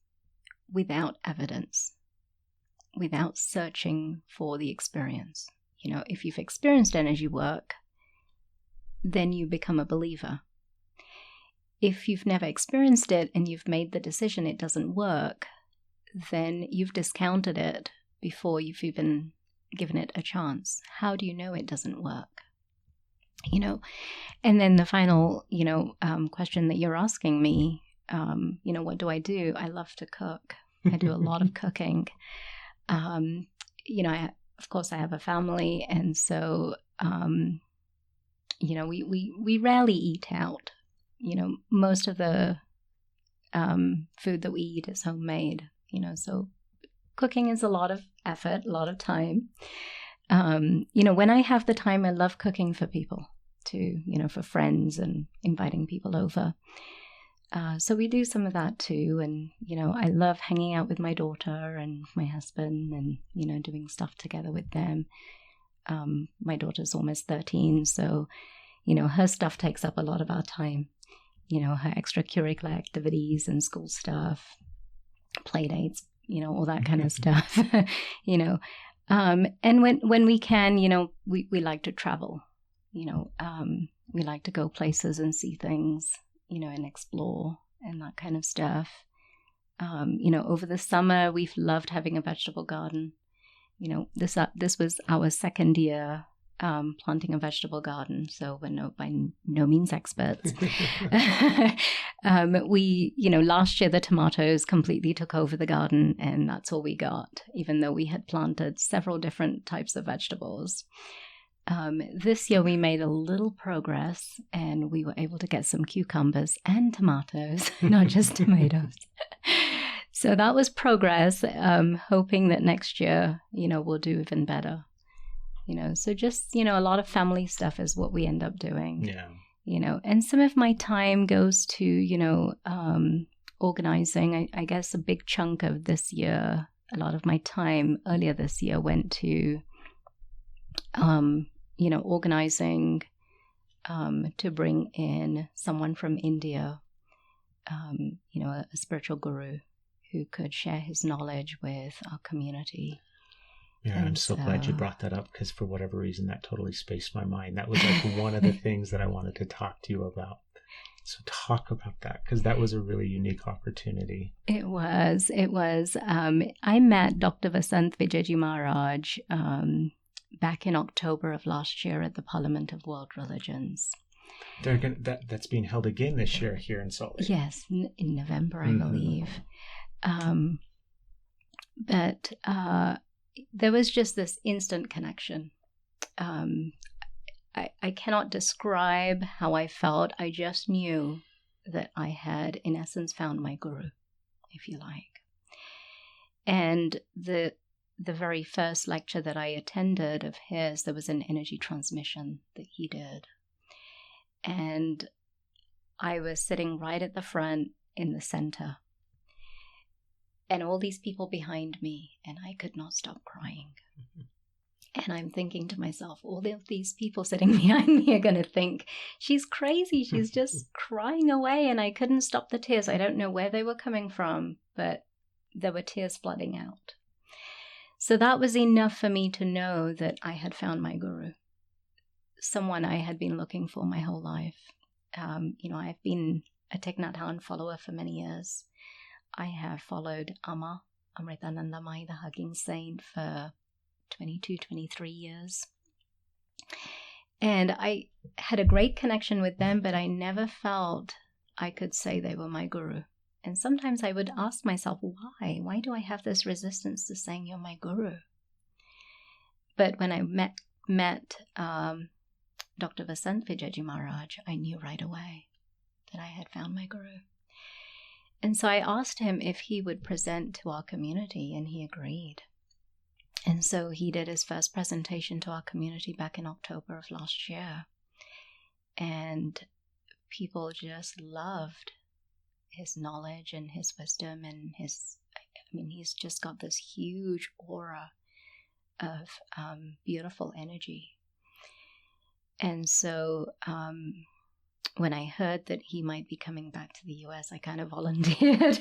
without evidence, without searching for the experience. If you've experienced energy work, then you become a believer. If you've never experienced it and you've made the decision it doesn't work, then you've discounted it before you've even given it a chance. How do you know it doesn't work? And then the final, question that you're asking me, what do? I love to cook. I do a lot of cooking. Of course, I have a family, and so, we rarely eat out. Most of the food that we eat is homemade, so cooking is a lot of effort, a lot of time. When I have the time, I love cooking for people too, for friends and inviting people over. So we do some of that too. And, I love hanging out with my daughter and my husband and, doing stuff together with them. My daughter's almost 13, so, her stuff takes up a lot of our time. Her extracurricular activities and school stuff, play dates, all that kind of stuff, and when we can, we like to travel, we like to go places and see things, and explore and that kind of stuff. Over the summer, we've loved having a vegetable garden. This was our second year planting a vegetable garden, so we're by no means experts. Last year the tomatoes completely took over the garden, and that's all we got, even though we had planted several different types of vegetables. This year we made a little progress, and we were able to get some cucumbers and tomatoes, not just tomatoes. So that was progress, hoping that next year, we'll do even better. So just, a lot of family stuff is what we end up doing. Yeah. And some of my time goes to, organizing. I guess a big chunk of this year, a lot of my time earlier this year went to, organizing to bring in someone from India, a spiritual guru who could share his knowledge with our community. Yeah, I'm so glad you brought that up, because for whatever reason that totally spaced my mind. That was like one of the things that I wanted to talk to you about. So talk about that, because that was a really unique opportunity. It was. I met Dr. Vasant Vijayji Maharaj back in October of last year at the Parliament of World Religions. That's being held again this year here in Salt Lake. Yes, in November, I believe. But there was just this instant connection. I cannot describe how I felt. I just knew that I had, in essence, found my guru, if you like. And the very first lecture that I attended of his, there was an energy transmission that he did. And I was sitting right at the front in the center. And all these people behind me, and I could not stop crying. Mm-hmm. And I'm thinking to myself, all of these people sitting behind me are going to think, she's crazy. She's just crying away. And I couldn't stop the tears. I don't know where they were coming from, but there were tears flooding out. So that was enough for me to know that I had found my guru, someone I had been looking for my whole life. I've been a Thich Nhat Hanh follower for many years. I have followed Amritanandamai, the Hugging Saint, for 22, 23 years. And I had a great connection with them, but I never felt I could say they were my guru. And sometimes I would ask myself, why? Why do I have this resistance to saying you're my guru? But when I met Dr. Vasant Vijayaji Maharaj, I knew right away that I had found my guru. And so I asked him if he would present to our community, and he agreed. And so he did his first presentation to our community back in October of last year. And people just loved his knowledge and his wisdom and he's just got this huge aura of beautiful energy. And so when I heard that he might be coming back to the US, I kind of volunteered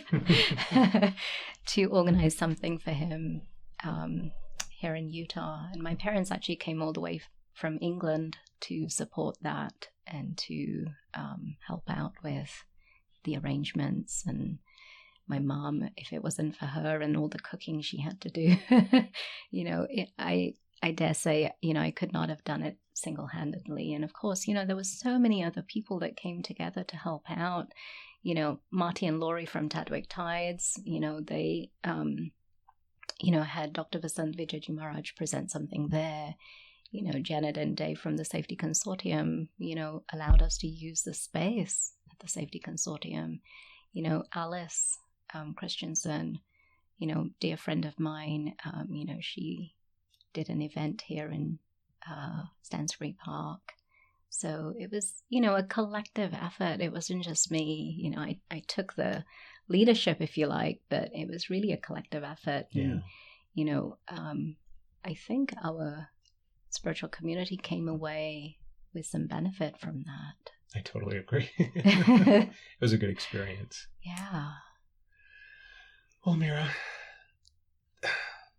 to organize something for him here in Utah. And my parents actually came all the way from England to support that and to help out with the arrangements. And my mom, if it wasn't for her and all the cooking she had to do, I dare say, I could not have done it single-handedly. And of course, there was so many other people that came together to help out. Marty and Laurie from Tadwick Tides, they had Dr. Vasant Vijayaji Maharaj present something there. Janet and Dave from the Safety Consortium, allowed us to use the space at the Safety Consortium. Alice Christensen, dear friend of mine, she did an event here in Stansbury Park. So it was, a collective effort. It wasn't just me. I took the leadership, if you like, but it was really a collective effort. Yeah. And, I think our spiritual community came away with some benefit from that. I totally agree. It was a good experience. Yeah. Well, Meera,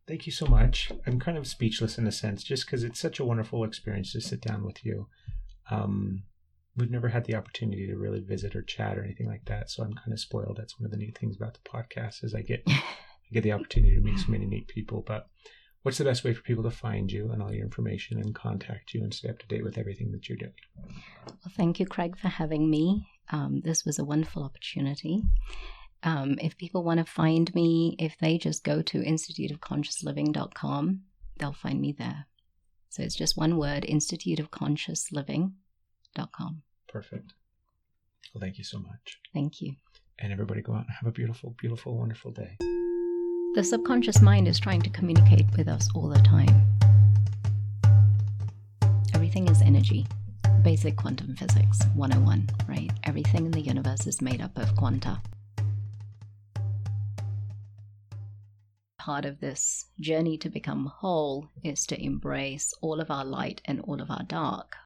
thank you so much. I'm kind of speechless in a sense, just because it's such a wonderful experience to sit down with you. We've never had the opportunity to really visit or chat or anything like that, so I'm kind of spoiled. That's one of the neat things about the podcast is I get the opportunity to meet so many neat people. But what's the best way for people to find you and all your information and contact you and stay up to date with everything that you're doing? Well, thank you, Craig, for having me. This was a wonderful opportunity. If people want to find me, if they just go to instituteofconsciousliving.com, they'll find me there. So it's just one word, instituteofconsciousliving.com. Perfect. Well, thank you so much. Thank you. And everybody go out and have a beautiful, beautiful, wonderful day. The subconscious mind is trying to communicate with us all the time. Everything is energy. Basic quantum physics 101, right? Everything in the universe is made up of quanta. Part of this journey to become whole is to embrace all of our light and all of our dark,